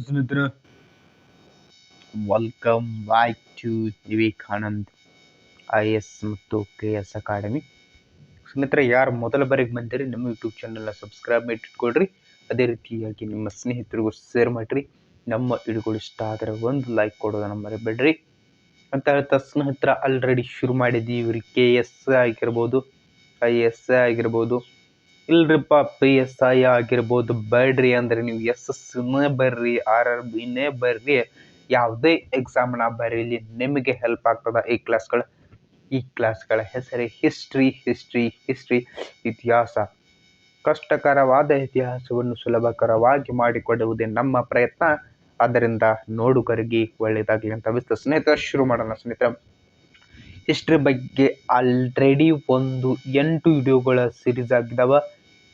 ಸ್ನೇಹಿತರೆ, welcome back to Vivekanand IAS ಮತ್ತು KS academy. ಸ್ನೇಹಿತರೆ, ಯಾರು ಮೊದಲ ಬಾರಿಗೆ ಬಂದಿರಿ ನಮ್ಮ ಯೂಟ್ಯೂಬ್ ಚಾನಲ್ನ ಸಬ್ಸ್ಕ್ರೈಬ್ ಮಾಡಿ ಇಟ್ಕೊಳ್ರಿ. ಅದೇ ರೀತಿಯಾಗಿ ನಿಮ್ಮ ಸ್ನೇಹಿತರಿಗೂ ಶೇರ್ ಮಾಡಿರಿ. ನಮ್ಮ ವಿಡಿಯೋಗಳು ಇಷ್ಟ ಆದರೆ ಒಂದು ಲೈಕ್ ಕೊಡೋದನ್ನು ಮರಿಬೇಡ್ರಿ ಅಂತ ಹೇಳ್ತಾ ಸ್ನೇಹಿತರ ಆಲ್ರೆಡಿ ಶುರು ಮಾಡಿದ್ದೀವಿ. KS ಆಗಿರ್ಬೋದು, IAS ಆಗಿರ್ಬೋದು, ಇಲ್ರಿಪ್ಪ PSI ಆಗಿರ್ಬೋದು, ಬೇಡ್ರಿ ಅಂದರೆ ನೀವು SSನೇ ಬರ್ರಿ, RRBನೇ ಬರ್ರಿ, ಯಾವುದೇ ಎಕ್ಸಾಮ್ನ ಬರೀಲಿ ನಿಮಗೆ ಹೆಲ್ಪ್ ಆಗ್ತದ ಈ ಕ್ಲಾಸ್ಗಳ ಹೆಸರೇ ಹಿಸ್ಟ್ರಿ. ಇತಿಹಾಸ. ಕಷ್ಟಕರವಾದ ಇತಿಹಾಸವನ್ನು ಸುಲಭಕರವಾಗಿ ಮಾಡಿಕೊಡುವುದೇ ನಮ್ಮ ಪ್ರಯತ್ನ. ಆದ್ದರಿಂದ ನೋಡುಗರಿಗೆ ಒಳ್ಳೆಯದಾಗಲಿ ಅಂತ ಭಾವಿಸ್ತಾ ಸ್ನೇಹಿತರೆ ಶುರು ಮಾಡೋಣ. ಸ್ನೇಹಿತರೆ, ಹಿಸ್ಟ್ರಿ ಬಗ್ಗೆ ಆಲ್ರೆಡಿ 8 ವಿಡಿಯೋಗಳ ಸೀರೀಸ್ ಆಗಿದಾವ.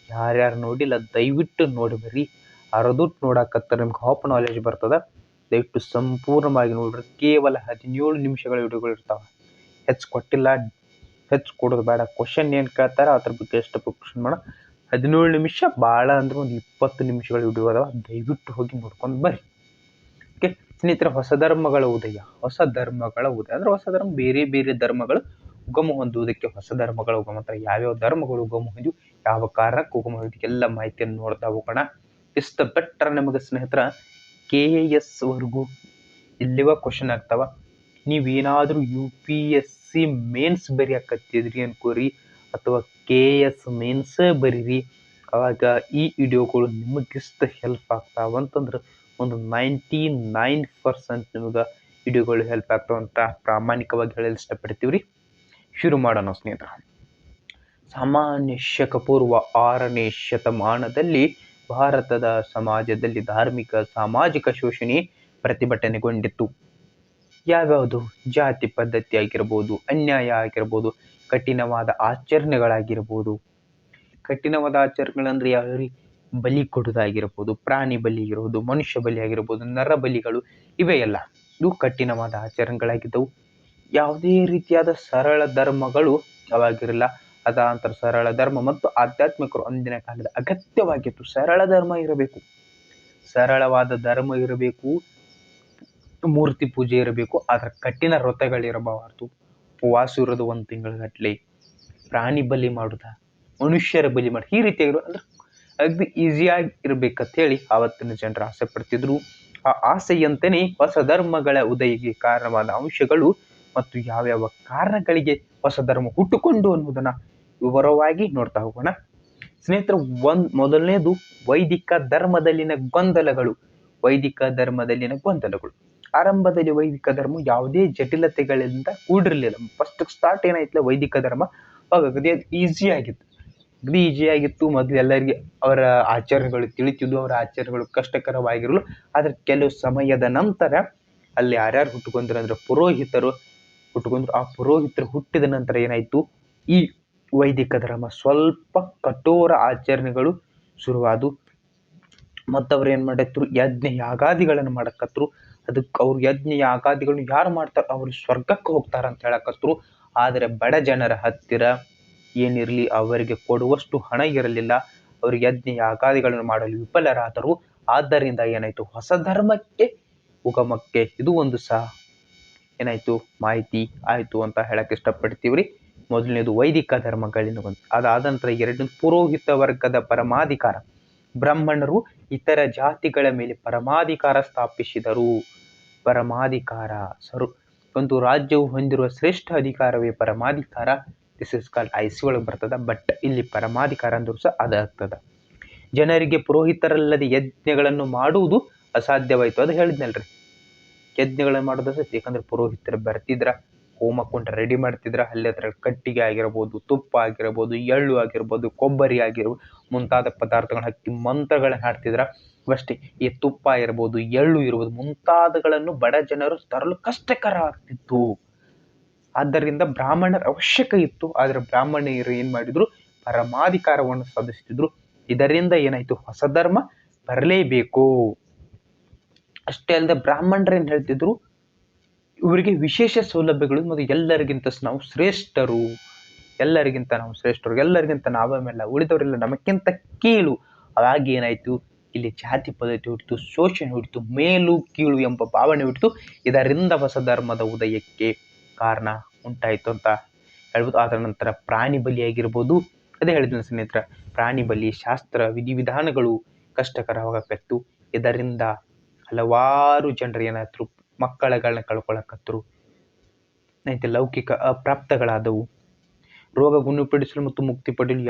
ಯಾರ್ಯಾರು ನೋಡಿಲ್ಲ ದಯವಿಟ್ಟು ನೋಡಿಬರ್ರಿ. ಅರ್ಧಟ್ಟು ನೋಡಕತ್ತರ ನಿಮ್ಗೆ ಹಾಫ್ ನಾಲೆಜ್ ಬರ್ತದ. ದಯವಿಟ್ಟು ಸಂಪೂರ್ಣವಾಗಿ ನೋಡ್ರಿ. ಕೇವಲ 17 ನಿಮಿಷಗಳ ವಿಡಿಯೋಗಳು ಇರ್ತಾವೆ. ಹೆಚ್ಚು ಕೊಟ್ಟಿಲ್ಲ, ಹೆಚ್ಚು ಕೊಡೋದು ಬೇಡ. ಕ್ವಶನ್ ಏನು ಕೇಳ್ತಾರೆ ಅದ್ರ ಬಗ್ಗೆ ಎಷ್ಟು ಕ್ವಶನ್ ಮಾಡೋಣ. 17 ನಿಮಿಷ ಭಾಳ ಅಂದ್ರೆ ಒಂದು 20 ನಿಮಿಷಗಳ ವಿಡಿಯೋ ಅದಾವ. ದಯವಿಟ್ಟು ಹೋಗಿ ನೋಡ್ಕೊಂಡು ಬರ್ರಿ. ಓಕೆ ಸ್ನೇಹಿತರೆ, ಹೊಸ ಧರ್ಮಗಳ ಉದಯ ಅಂದ್ರೆ ಹೊಸ ಧರ್ಮ, ಬೇರೆ ಬೇರೆ ಧರ್ಮಗಳು ಉಗಮ ಹೊಂದುವುದಕ್ಕೆ ಹೊಸ ಧರ್ಮಗಳ ಉಗಮ ಅಂತಾರೆ. ಯಾವ್ಯಾವ ಧರ್ಮಗಳು ಉಗಮ ಹೊಂದಿವು, ಯಾವ ಕಾರಣಕ್ಕೆ ಉಗಮ ಹೊಂದಿವು, ಎಲ್ಲ ಮಾಹಿತಿಯನ್ನು ನೋಡ್ತಾ ಹೋಗೋಣ. ಇಷ್ಟ ಬೆಟ್ರ ನಿಮಗೆ ಸ್ನೇಹಿತರ KS ವರೆಗೂ ಇಲ್ಲಿವ ಕ್ವಶನ್ ಆಗ್ತಾವ. ನೀವೇನಾದರೂ UPSC ಮೇನ್ಸ್ ಬರೆಯಕತ್ತಿದ್ರಿ ಅನ್ಕೋರಿ, ಅಥವಾ KS ಮೇನ್ಸ್ ಬರೀರಿ, ಅವಾಗ ಈ ವಿಡಿಯೋಗಳು ನಿಮಗಿಷ್ಟ ಹೆಲ್ಪ್ ಆಗ್ತಾವಂತಂದ್ರೆ ಒಂದು 99% ನಿಮಗೆ ವಿಡಿಯೋಗಳು ಹೆಲ್ಪ್ ಆಗ್ತಾವಂತ ಪ್ರಾಮಾಣಿಕವಾಗಿ ಹೇಳಲು ಇಷ್ಟಪಡ್ತೀವಿ. ಶುರು ಮಾಡೋಣ ಸ್ನೇಹಿತರ. ಸಾಮಾನ್ಯ ಶಕ ಪೂರ್ವ 6ನೇ ಶತಮಾನದಲ್ಲಿ ಭಾರತದ ಸಮಾಜದಲ್ಲಿ ಧಾರ್ಮಿಕ ಸಾಮಾಜಿಕ ಶೋಷಣೆ ಪ್ರತಿಭಟನೆಗೊಂಡಿತ್ತು. ಯಾವ್ಯಾವುದು? ಜಾತಿ ಪದ್ಧತಿ ಆಗಿರ್ಬೋದು, ಅನ್ಯಾಯ ಆಗಿರ್ಬೋದು, ಕಠಿಣವಾದ ಆಚರಣೆಗಳಾಗಿರ್ಬೋದು. ಕಠಿಣವಾದ ಆಚರಣೆಗಳಂದ್ರೆ ಯಾವ? ಬಲಿ ಕೊಡುವುದಾಗಿರ್ಬೋದು, ಪ್ರಾಣಿ ಬಲಿ ಇರ್ಬೋದು, ಮನುಷ್ಯ ಬಲಿ ಆಗಿರ್ಬೋದು, ನರ ಬಲಿಗಳು, ಇವೆ ಎಲ್ಲ ಇವು ಕಠಿಣವಾದ ಆಚರಣೆಗಳಾಗಿದ್ದವು. ಯಾವುದೇ ರೀತಿಯಾದ ಸರಳ ಧರ್ಮಗಳು ಅವಾಗಿರಲ್ಲ. ಅದಾಂತರ ಸರಳ ಧರ್ಮ ಮತ್ತು ಆಧ್ಯಾತ್ಮಿಕರು ಅಂದಿನ ಕಾಲದ ಅಗತ್ಯವಾಗಿತ್ತು. ಸರಳ ಧರ್ಮ ಇರಬೇಕು, ಸರಳವಾದ ಧರ್ಮ ಇರಬೇಕು, ಮೂರ್ತಿ ಪೂಜೆ ಇರಬೇಕು, ಆದರೆ ಕಠಿಣ ವ್ರತಗಳಿರಬಾರದು. ಉಪವಾಸ ಇರೋದು 1 ತಿಂಗಳಗಟ್ಟಲೆ, ಪ್ರಾಣಿ ಬಲಿ ಮಾಡುದ, ಮನುಷ್ಯರ ಬಲಿ ಮಾಡಿ, ಈ ರೀತಿಯಾಗಿರೋ ಅಂದ್ರೆ ಅಗ್ದಿ ಈಸಿಯಾಗಿ ಇರ್ಬೇಕಂತ ಹೇಳಿ ಆವತ್ತಿನ ಜನರು ಆಸೆ ಪಡ್ತಿದ್ರು. ಆ ಆಸೆಯಂತೆಯೇ ಹೊಸ ಧರ್ಮಗಳ ಉದಯಕ್ಕೆ ಕಾರಣವಾದ ಅಂಶಗಳು ಮತ್ತು ಯಾವ್ಯಾವ ಕಾರಣಗಳಿಗೆ ಹೊಸ ಧರ್ಮ ಹುಟ್ಟುಕೊಂಡು ಅನ್ನೋದನ್ನ ವಿವರವಾಗಿ ನೋಡ್ತಾ ಹೋಗೋಣ ಸ್ನೇಹಿತರು. ಮೊದಲನೇದು ವೈದಿಕ ಧರ್ಮದಲ್ಲಿನ ಗೊಂದಲಗಳು. ಆರಂಭದಲ್ಲಿ ವೈದಿಕ ಧರ್ಮ ಯಾವುದೇ ಜಟಿಲತೆಗಳಿಂದ ಕೂಡಿರಲಿಲ್ಲ. ಫಸ್ಟ್ ಸ್ಟಾರ್ಟ್ ಏನಾಯ್ತಲ್ಲ ವೈದಿಕ ಧರ್ಮ, ಅವಾಗ ಈಜಿಯಾಗಿತ್ತು. ಮೊದಲು ಎಲ್ಲರಿಗೆ ಅವರ ಆಚರಣೆಗಳು ತಿಳಿತಿದ್ವು, ಅವರ ಆಚರಣೆಗಳು ಕಷ್ಟಕರವಾಗಿರಲು. ಆದರೆ ಕೆಲವು ಸಮಯದ ನಂತರ ಅಲ್ಲಿ ಯಾರ್ಯಾರು ಹುಟ್ಟುಕೊಂಡ್ರು ಅಂದ್ರೆ ಪುರೋಹಿತರು ಹುಟ್ಟುಕೊಂಡ್ರು. ಆ ಪುರೋಹಿತರು ಹುಟ್ಟಿದ ನಂತರ ಏನಾಯ್ತು, ಈ ವೈದಿಕ ಧರ್ಮ ಸ್ವಲ್ಪ ಕಠೋರ ಆಚರಣೆಗಳು ಶುರುವಾದವು. ಮತ್ತವ್ರು ಏನ್ ಮಾಡತ್ರು, ಯಜ್ಞ ಯಾಗಾದಿಗಳನ್ನು ಮಾಡಕತ್ರು. ಅದಕ್ಕೆ ಅವ್ರು ಯಜ್ಞ ಯಾಗಾದಿಗಳನ್ನು ಯಾರು ಮಾಡ್ತಾರೆ ಅವ್ರು ಸ್ವರ್ಗಕ್ಕೆ ಹೋಗ್ತಾರ ಅಂತ ಹೇಳಕತ್ರು. ಆದರೆ ಬಡ ಜನರ ಹತ್ತಿರ ಏನಿರಲಿ ಅವರಿಗೆ ಕೊಡುವಷ್ಟು ಹಣ ಇರಲಿಲ್ಲ. ಅವ್ರಿಗೆ ಯಜ್ಞ ಯಾಗಾದಿಗಳನ್ನು ಮಾಡಲು ವಿಫಲರಾದರು. ಆದ್ದರಿಂದ ಏನಾಯ್ತು, ಹೊಸ ಧರ್ಮಕ್ಕೆ ಉಗಮಕ್ಕೆ ಇದು ಒಂದು ಏನಾಯ್ತು ಮಾಹಿತಿ ಆಯ್ತು ಅಂತ ಹೇಳಕ್ ಇಷ್ಟಪಡ್ತೀವ್ರಿ. ಮೊದಲನೇದು ವೈದಿಕ ಧರ್ಮಗಳಿಂದ ಒಂದು. ಅದಾದ ನಂತರ ಎರಡನೇದು ಪುರೋಹಿತ ವರ್ಗದ ಪರಮಾಧಿಕಾರ. ಬ್ರಾಹ್ಮಣರು ಇತರ ಜಾತಿಗಳ ಮೇಲೆ ಪರಮಾಧಿಕಾರ ಸ್ಥಾಪಿಸಿದರು. ಒಂದು ರಾಜ್ಯವು ಹೊಂದಿರುವ ಶ್ರೇಷ್ಠ ಅಧಿಕಾರವೇ ಪರಮಾಧಿಕಾರ. ದಿಸ್ ಇಸ್ ಕಾಲ್ಡ್ IC ಒಳಗೆ ಬರ್ತದ. ಬಟ್ ಇಲ್ಲಿ ಪರಮಾಧಿಕಾರ ಅಂದ್ರೂ ಸಹ ಅದಾಗ್ತದ. ಜನರಿಗೆ ಪುರೋಹಿತರಲ್ಲದೆ ಯಜ್ಞಗಳನ್ನು ಮಾಡುವುದು ಅಸಾಧ್ಯವಾಯಿತು. ಅದು ಹೇಳಿದ್ನಲ್ರಿ, ಯಜ್ಞಗಳನ್ನು ಮಾಡೋದು ಸಹ. ಯಾಕಂದ್ರೆ ಪುರೋಹಿತರು ಬರ್ತಿದ್ರ, ಹೋಮಕುಂಡ ರೆಡಿ ಮಾಡ್ತಿದ್ರ, ಅಲ್ಲಿ ಹತ್ರ ಕಟ್ಟಿಗೆ ಆಗಿರ್ಬೋದು, ತುಪ್ಪ ಆಗಿರ್ಬೋದು, ಎಳ್ಳು ಆಗಿರ್ಬೋದು, ಕೊಬ್ಬರಿ ಆಗಿರ್ಬೋದು, ಮುಂತಾದ ಪದಾರ್ಥಗಳನ್ನ ಹಾಕಿ ಮಂತ್ರಗಳನ್ನ ಹಾಡ್ತಿದ್ರ. ಅಷ್ಟೇ, ಈ ತುಪ್ಪ ಇರ್ಬೋದು, ಎಳ್ಳು ಇರ್ಬೋದು, ಮುಂತಾದಗಳನ್ನು ಬಡ ಜನರು ತರಲು ಕಷ್ಟಕರ ಆಗ್ತಿತ್ತು. ಆದ್ದರಿಂದ ಬ್ರಾಹ್ಮಣರ ಅವಶ್ಯಕ ಇತ್ತು. ಆದರೆ ಬ್ರಾಹ್ಮಣರು ಏನ್ ಮಾಡಿದ್ರು, ಪರಮಾಧಿಕಾರವನ್ನು ಸಾಧಿಸ್ತಿದ್ರು. ಇದರಿಂದ ಏನಾಯ್ತು, ಹೊಸ ಧರ್ಮ ಬರಲೇಬೇಕು. ಅಷ್ಟೇ ಅಲ್ಲದೆ ಬ್ರಾಹ್ಮಣರು ಏನ್ ಹೇಳ್ತಿದ್ರು, ಇವರಿಗೆ ವಿಶೇಷ ಸೌಲಭ್ಯಗಳು ಮತ್ತು ಎಲ್ಲರಿಗಿಂತ ನಾವು ಶ್ರೇಷ್ಠರು, ಎಲ್ಲರಿಗಿಂತ ನಾವೇಮೆಲ್ಲ, ಉಳಿದವರೆಲ್ಲ ನಮಕ್ಕಿಂತ ಕೀಳು. ಅವಾಗ ಏನಾಯ್ತು, ಇಲ್ಲಿ ಜಾತಿ ಪದ್ಧತಿ ಹುಟ್ಟಿತು, ಶೋಷಣೆ ಹುಟ್ಟಿತು, ಮೇಲು ಕೀಳು ಎಂಬ ಭಾವನೆ ಹುಟ್ಟಿತು. ಇದರಿಂದ ಹೊಸ ಧರ್ಮದ ಉದಯಕ್ಕೆ ಕಾರಣ ಉಂಟಾಯಿತು ಅಂತ ಹೇಳ್ಬೋದು. ಅದರ ನಂತರ ಪ್ರಾಣಿ ಬಲಿಯಾಗಿರ್ಬೋದು, ಅದೇ ಹೇಳಿದ ಸ್ನೇಹಿತರ, ಪ್ರಾಣಿ ಬಲಿ ಶಾಸ್ತ್ರ ವಿಧಿವಿಧಾನಗಳು ಕಷ್ಟಕರವಾಗಕತ್ತು. ಇದರಿಂದ ಹಲವಾರು ಜನರು ಏನಾದ್ರು ಮಕ್ಕಳಗಳನ್ನ ಕಳ್ಕೊಳಕತ್ತರು. ಲೌಕಿಕ ಅಪ್ರಾಪ್ತಗಳಾದವು. ರೋಗ ಗುಣಪಡಿಸಲು ಮತ್ತು ಮುಕ್ತಿ ಪಡೆಯಲು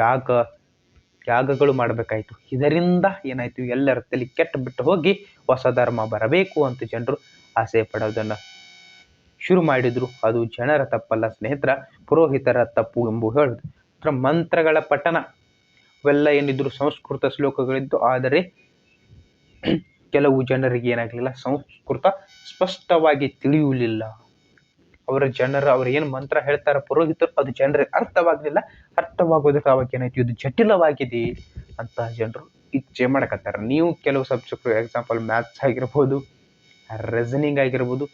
ಯಾಗಗಳು ಮಾಡಬೇಕಾಯಿತು. ಇದರಿಂದ ಏನಾಯ್ತು, ಎಲ್ಲರ ತಲೆ ಕೆಟ್ಟು ಬಿಟ್ಟು ಹೋಗಿ ಹೊಸ ಧರ್ಮ ಬರಬೇಕು ಅಂತ ಜನರು ಆಸೆ ಪಡೋದನ್ನ ಶುರು ಮಾಡಿದ್ರು. ಅದು ಜನರ ತಪ್ಪಲ್ಲ ಸ್ನೇಹಿತರ, ಪುರೋಹಿತರ ತಪ್ಪು ಎಂಬ ಹೇಳುದು. ಮಂತ್ರಗಳ ಪಠಣ ಅವೆಲ್ಲ ಏನಿದ್ರು ಸಂಸ್ಕೃತ ಶ್ಲೋಕಗಳಿದ್ದು, ಆದರೆ ಕೆಲವು ಜನರಿಗೆ ಏನಾಗಲಿಲ್ಲ, ಸಂಸ್ಕೃತ ಸ್ಪಷ್ಟವಾಗಿ ತಿಳಿಯಲಿಲ್ಲ. ಅವರು ಏನು ಮಂತ್ರ ಹೇಳ್ತಾರೆ ಪುರೋಹಿತರು, ಅದು ಜನರಿಗೆ ಅರ್ಥವಾಗಲಿಲ್ಲ. ಅರ್ಥವಾಗೋದಕ್ಕೆ ಅವಾಗ ಏನಾಯ್ತು, ಇದು ಜಟಿಲವಾಗಿದೆ ಅಂತ ಜನರು ಇಚ್ಛೆ ಮಾಡಕತ್ತಾರೆ. ನೀವು ಕೆಲವು ಸಬ್ಜೆಕ್ಟ್ ಎಕ್ಸಾಂಪಲ್ ಮ್ಯಾಥ್ಸ್ ಆಗಿರ್ಬೋದು, ರೀಸನಿಂಗ್ ಆಗಿರ್ಬೋದು,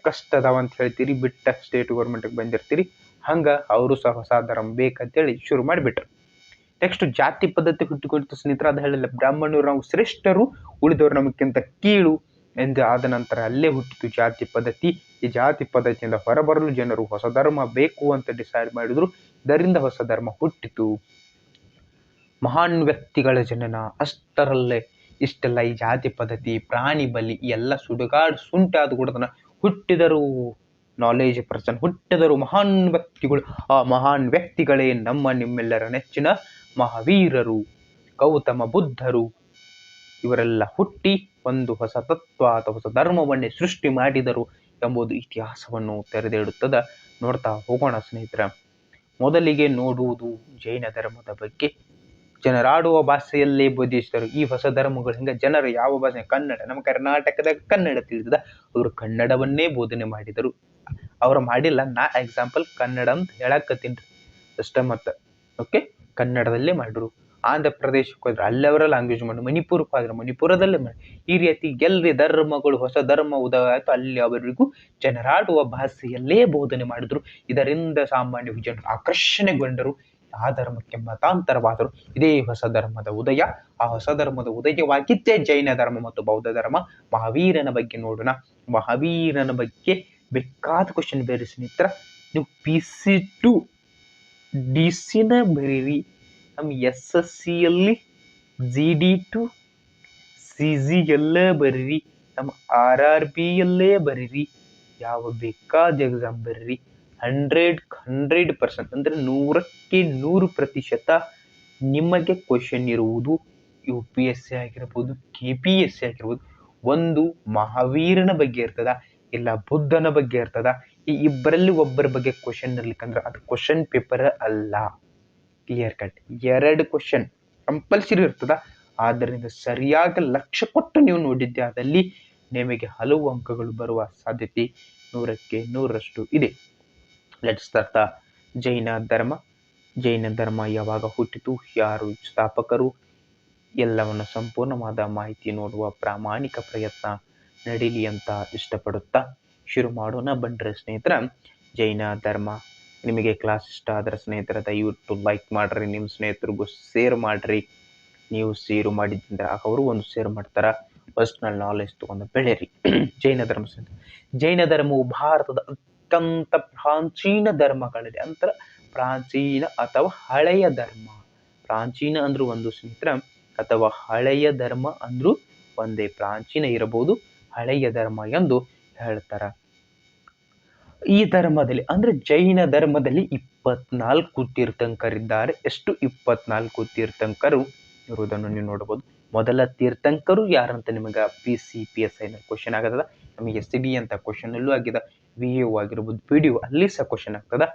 ಕಷ್ಟ ಅದಾವ ಅಂತ ಹೇಳ್ತೀರಿ, ಬಿಟ್ಟ ಸ್ಟೇಟ್ ಗೌರ್ಮೆಂಟ್ಗೆ ಬಂದಿರ್ತೀರಿ. ಹಂಗ ಅವರು ಸಹ ಹೊಸ ಧರ್ಮ ಬೇಕಂತೇಳಿ ಶುರು ಮಾಡಿಬಿಟ್ರು. ನೆಕ್ಸ್ಟ್ ಜಾತಿ ಪದ್ಧತಿ ಹುಟ್ಟಿಕೊಳ್ತು ಸ್ನೇಹಿತರೆ. ಅದು ಹೇಳಿಲ್ಲ, ಬ್ರಾಹ್ಮಣರು ನಾವು ಶ್ರೇಷ್ಠರು, ಉಳಿದವರು ನಮಗಿಂತ ಕೀಳು ಎಂದು ಆದ ನಂತರ ಅಲ್ಲೇ ಹುಟ್ಟಿತು ಜಾತಿ ಪದ್ಧತಿ. ಈ ಜಾತಿ ಪದ್ಧತಿಯಿಂದ ಹೊರಬರಲು ಜನರು ಹೊಸ ಧರ್ಮ ಬೇಕು ಅಂತ ಡಿಸೈಡ್ ಮಾಡಿದ್ರು. ಇದರಿಂದ ಹೊಸ ಧರ್ಮ ಹುಟ್ಟಿತು. ಮಹಾನ್ ವ್ಯಕ್ತಿಗಳ ಜನನ ಅಷ್ಟರಲ್ಲೇ ಇಷ್ಟೆಲ್ಲ ಈ ಜಾತಿ ಪದ್ಧತಿ, ಪ್ರಾಣಿ ಬಲಿ ಎಲ್ಲ ಸುಂಟಾದ ಕೂಡ ಹುಟ್ಟಿದರು ನಾಲೆಜ್ ಪರ್ಸನ್, ಹುಟ್ಟಿದರು ಮಹಾನ್ ವ್ಯಕ್ತಿಗಳು. ಆ ಮಹಾನ್ ವ್ಯಕ್ತಿಗಳೇ ನಿಮ್ಮೆಲ್ಲರ ನೆಚ್ಚಿನ ಮಹಾವೀರರು, ಗೌತಮ ಬುದ್ಧರು. ಇವರೆಲ್ಲ ಹುಟ್ಟಿ ಒಂದು ಹೊಸ ತತ್ವ ಅಥವಾ ಹೊಸ ಧರ್ಮವನ್ನೇ ಸೃಷ್ಟಿ ಮಾಡಿದರು ಎಂಬುದು ಇತಿಹಾಸವನ್ನು ತೆರೆದಿಡುತ್ತದ. ನೋಡ್ತಾ ಹೋಗೋಣ ಸ್ನೇಹಿತರ. ಮೊದಲಿಗೆ ನೋಡುವುದು ಜೈನ ಧರ್ಮದ ಬಗ್ಗೆ. ಜನರಾಡುವ ಭಾಷೆಯಲ್ಲೇ ಬೋಧಿಸಿದರು. ಈ ಹೊಸ ಧರ್ಮಗಳು ಹಿಂಗೆ ಜನರು ಯಾವ ಭಾಷೆ, ಕನ್ನಡ, ನಮ್ಮ ಕರ್ನಾಟಕದಾಗ ಕನ್ನಡ ತಿಳಿದ ಅವರು ಕನ್ನಡವನ್ನೇ ಬೋಧನೆ ಮಾಡಿದರು. ಅವ್ರು ಮಾಡಿಲ್ಲ, ನಾ ಎಕ್ಸಾಂಪಲ್ ಕನ್ನಡ ಅಂತ ಹೇಳಕತ್ತೀನಿ ಅಷ್ಟೇ. ಮತ್ತು ಓಕೆ, ಕನ್ನಡದಲ್ಲೇ ಮಾಡಿದ್ರು. ಆಂಧ್ರ ಪ್ರದೇಶಕ್ಕೆ ಹೋದ್ರೆ ಅಲ್ಲವರ ಲ್ಯಾಂಗ್ವೇಜ್ ಮಾಡಿ, ಮಣಿಪುರಕ್ಕೆ ಹೋದ್ರೆ ಮಣಿಪುರದಲ್ಲೇ ಮಾಡಿ. ಈ ರೀತಿ ಎಲ್ಲಿ ಧರ್ಮಗಳು ಹೊಸ ಧರ್ಮ ಉದಯ ಆಯಿತು ಅಲ್ಲಿ ಅವರಿಗೂ ಜನರಾಡುವ ಭಾಷೆಯಲ್ಲೇ ಬೋಧನೆ ಮಾಡಿದ್ರು. ಇದರಿಂದ ಸಾಮಾನ್ಯ ಜನರು ಆಕರ್ಷಣೆಗೊಂಡರು, ಆ ಧರ್ಮಕ್ಕೆ ಮತಾಂತರವಾದರು. ಇದೇ ಹೊಸ ಧರ್ಮದ ಉದಯ. ಆ ಹೊಸ ಧರ್ಮದ ಉದಯವಾಗಿದ್ದೇ ಜೈನ ಧರ್ಮ ಮತ್ತು ಬೌದ್ಧ ಧರ್ಮ. ಮಹಾವೀರನ ಬಗ್ಗೆ ನೋಡೋಣ. ಮಹಾವೀರನ ಬಗ್ಗೆ ಬೇಕಾದ ಕ್ವಶನ್ ಬೇರೆ ಸ್ನೇಹಿತರ. ನೀವು PC2 DC ಬರೀರಿ, ನಮ್ಮ SSCಯಲ್ಲಿ GD2 CG ಎಲ್ಲ ಬರೀರಿ, ನಮ್ಮ RRBಯಲ್ಲೇ ಬರೀರಿ, ಯಾವ ಬೇಕಾದ ಎಕ್ಸಾಮ್ ಬರೀರಿ. 100% ಅಂದರೆ 100% ನಿಮಗೆ ಕ್ವಶನ್ ಇರುವುದು UPSC ಆಗಿರ್ಬೋದು, KPSC ಆಗಿರ್ಬೋದು. ಒಂದು ಮಹಾವೀರನ ಬಗ್ಗೆ ಇರ್ತದ, ಇಲ್ಲ ಬುದ್ಧನ ಬಗ್ಗೆ ಇರ್ತದ. ಈ ಇಬ್ಬರಲ್ಲಿ ಒಬ್ಬರ ಬಗ್ಗೆ ಕ್ವಶನ್ ಇರ್ಲಿಕ್ಕಂದ್ರೆ ಅದು ಕ್ವಶನ್ ಪೇಪರ್ ಅಲ್ಲ. Clear cut. 2 ಕ್ವಶನ್ ಕಂಪಲ್ಸರಿ ಇರ್ತದ. ಆದ್ದರಿಂದ ಸರಿಯಾಗಿ ಲಕ್ಷ್ಯ ಕೊಟ್ಟು ನೀವು ನೋಡಿದ್ದೆ ಆದಲ್ಲಿ ನಿಮಗೆ ಹಲವು ಅಂಕಗಳು ಬರುವ ಸಾಧ್ಯತೆ 100ಕ್ಕೆ 100ರಷ್ಟು ಇದೆ. ಲೆಟ್ಸ್ ಸ್ಟಾರ್ಟ್ ದ ಜೈನ ಧರ್ಮ. ಜೈನ ಧರ್ಮ ಯಾವಾಗ ಹುಟ್ಟಿತು, ಯಾರು ಸ್ಥಾಪಕರು, ಎಲ್ಲವನ್ನು ಸಂಪೂರ್ಣವಾದ ಮಾಹಿತಿ ನೋಡುವ ಪ್ರಾಮಾಣಿಕ ಪ್ರಯತ್ನ ನಡೀಲಿ ಅಂತ ಇಷ್ಟಪಡುತ್ತಾ ಶುರು ಮಾಡೋಣ ಬನ್ರಿ ಸ್ನೇಹಿತರ. ಜೈನ ಧರ್ಮ ನಿಮಗೆ ಕ್ಲಾಸ್ ಇಷ್ಟ ಆದರೆ ಸ್ನೇಹಿತರ ದಯವಿಟ್ಟು ಲೈಕ್ ಮಾಡ್ರಿ, ನಿಮ್ಮ ಸ್ನೇಹಿತರಿಗೂ ಶೇರ್ ಮಾಡ್ರಿ. ನೀವು ಶೇರ್ ಮಾಡಿದ್ದಿಂದ ಅವರು ಒಂದು ಶೇರ್ ಮಾಡ್ತಾರ. ಪರ್ಸ್ನಲ್ ನಾಲೆಜ್ ತಗೊಂಡು ಬೆಳೆಯಿರಿ. ಜೈನ ಧರ್ಮ ಜೈನ ಧರ್ಮವು ಭಾರತದ ಅತ್ಯಂತ ಪ್ರಾಚೀನ ಧರ್ಮಗಳಿದೆ. ಅಂತರ ಪ್ರಾಚೀನ ಅಥವಾ ಹಳೆಯ ಧರ್ಮ. ಪ್ರಾಚೀನ ಅಂದ್ರೂ ಒಂದು ಸ್ನೇಹಿತರ, ಅಥವಾ ಹಳೆಯ ಧರ್ಮ ಅಂದ್ರೂ ಒಂದೇ. ಪ್ರಾಚೀನ ಇರಬಹುದು, ಹಳೆಯ ಧರ್ಮ ಎಂದು ಹೇಳ್ತಾರ. ಈ ಧರ್ಮದಲ್ಲಿ ಅಂದ್ರೆ ಜೈನ ಧರ್ಮದಲ್ಲಿ 24 ತೀರ್ಥಂಕರಿದ್ದಾರೆ. ಎಷ್ಟು? 24 ತೀರ್ಥಂಕರು ಇರುವುದನ್ನು ನೀವು ನೋಡಬಹುದು. ಮೊದಲ ತೀರ್ಥಂಕರು ಯಾರಂತ ನಿಮಗೆ PCPSI ಕ್ವಶನ್ ಆಗದ, ನಮಗೆ SB ಅಂತ ಕ್ವಶನ್ ಅಲ್ಲೂ ಆಗಿದೆ, VAO ಆಗಿರ್ಬೋದು, PDO ಅಲ್ಲಿ ಸಹ ಕ್ವಶನ್ ಆಗ್ತದ.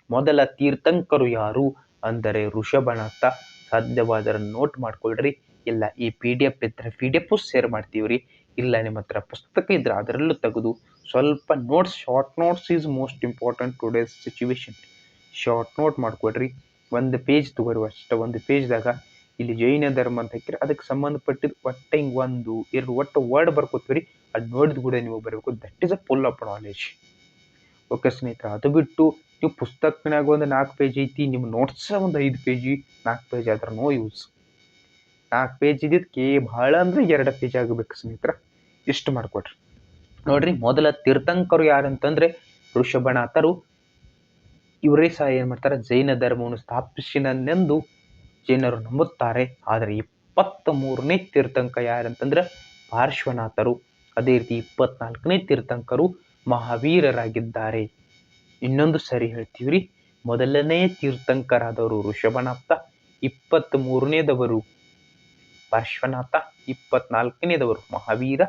ಮೊದಲ ತೀರ್ಥಂಕರು ಯಾರು ಅಂದರೆ ಋಷಭನಾಥ. ಸಾಧ್ಯವಾದರೆ ನೋಟ್ ಮಾಡ್ಕೊಳ್ರಿ, ಇಲ್ಲ ಈ PDF ಇದ್ರೆ PDF ಶೇರ್ ಮಾಡ್ತೀವ್ರಿ, ಇಲ್ಲ ನಿಮ್ಮ ಹತ್ರ ಪುಸ್ತಕ ಇದ್ರೆ ಅದರಲ್ಲೂ ತೆಗೆದು ಸ್ವಲ್ಪ notes, short notes is most important today's situation. Short note ಮಾಡ್ಕೊಡ್ರಿ. ಒಂದು ಪೇಜ್ ತಗೋರಿ ಅಷ್ಟೇ. ಒಂದು ಪೇಜ್ದಾಗ ಇಲ್ಲಿ ಜೈನ ಧರ್ಮ ಅಂತ ಹಾಕಿರಿ, ಅದಕ್ಕೆ ಸಂಬಂಧಪಟ್ಟಿದ್ದು ಒಟ್ಟು ಹಿಂಗೆ 1, 2 ಒಟ್ಟು ವರ್ಡ್ ಬರ್ಕೋತೀರಿ. ಅದು ನೋಡಿದ ಕೂಡ ನೀವು ಬರಬೇಕು. That is a full of knowledge. Okay ಸ್ನೇಹಿತರೆ, ಅದು ಬಿಟ್ಟು ನೀವು ಪುಸ್ತಕನಾಗ ಒಂದು 4 ಪೇಜ್ ಐತಿ, ನಿಮ್ಮ ನೋಟ್ಸ್ ಒಂದು 5 ಪೇಜ್ 4 ಪೇಜ್ ಆದ್ರೆ ನೋ ಯೂಸ್. 4 ಪೇಜ್ ಇದ್ದಿದ್ದಕ್ಕೆ ಭಾಳ ಅಂದ್ರೆ 2 ಪೇಜ್ ಆಗಬೇಕು ಸ್ನೇಹಿತರ. ಇಷ್ಟು ಮಾಡ್ಕೊಡ್ರಿ. ನೋಡ್ರಿ, ಮೊದಲ ತೀರ್ಥಂಕರು ಯಾರಂತಂದ್ರೆ ಋಷಭನಾಥರು. ಇವರೇ ಸಹ ಏನ್ ಮಾಡ್ತಾರೆ, ಜೈನ ಧರ್ಮವನ್ನು ಸ್ಥಾಪಿಸಿನೆಂದು ಜೈನರು ನಂಬುತ್ತಾರೆ. ಆದರೆ 23ನೇ ತೀರ್ಥಂಕ ಯಾರಂತಂದ್ರೆ ಪಾರ್ಶ್ವನಾಥರು. ಅದೇ ರೀತಿ 24ನೇ ತೀರ್ಥಂಕರು ಮಹಾವೀರರಾಗಿದ್ದಾರೆ. ಇನ್ನೊಂದು ಸರಿ ಹೇಳ್ತೀವ್ರಿ, ಮೊದಲನೇ ತೀರ್ಥಂಕರಾದವರು ಋಷಭನಾಥ, 23ನೇದವರು ಪಾರ್ಶ್ವನಾಥ, 24ನೇದವರು ಮಹಾವೀರ.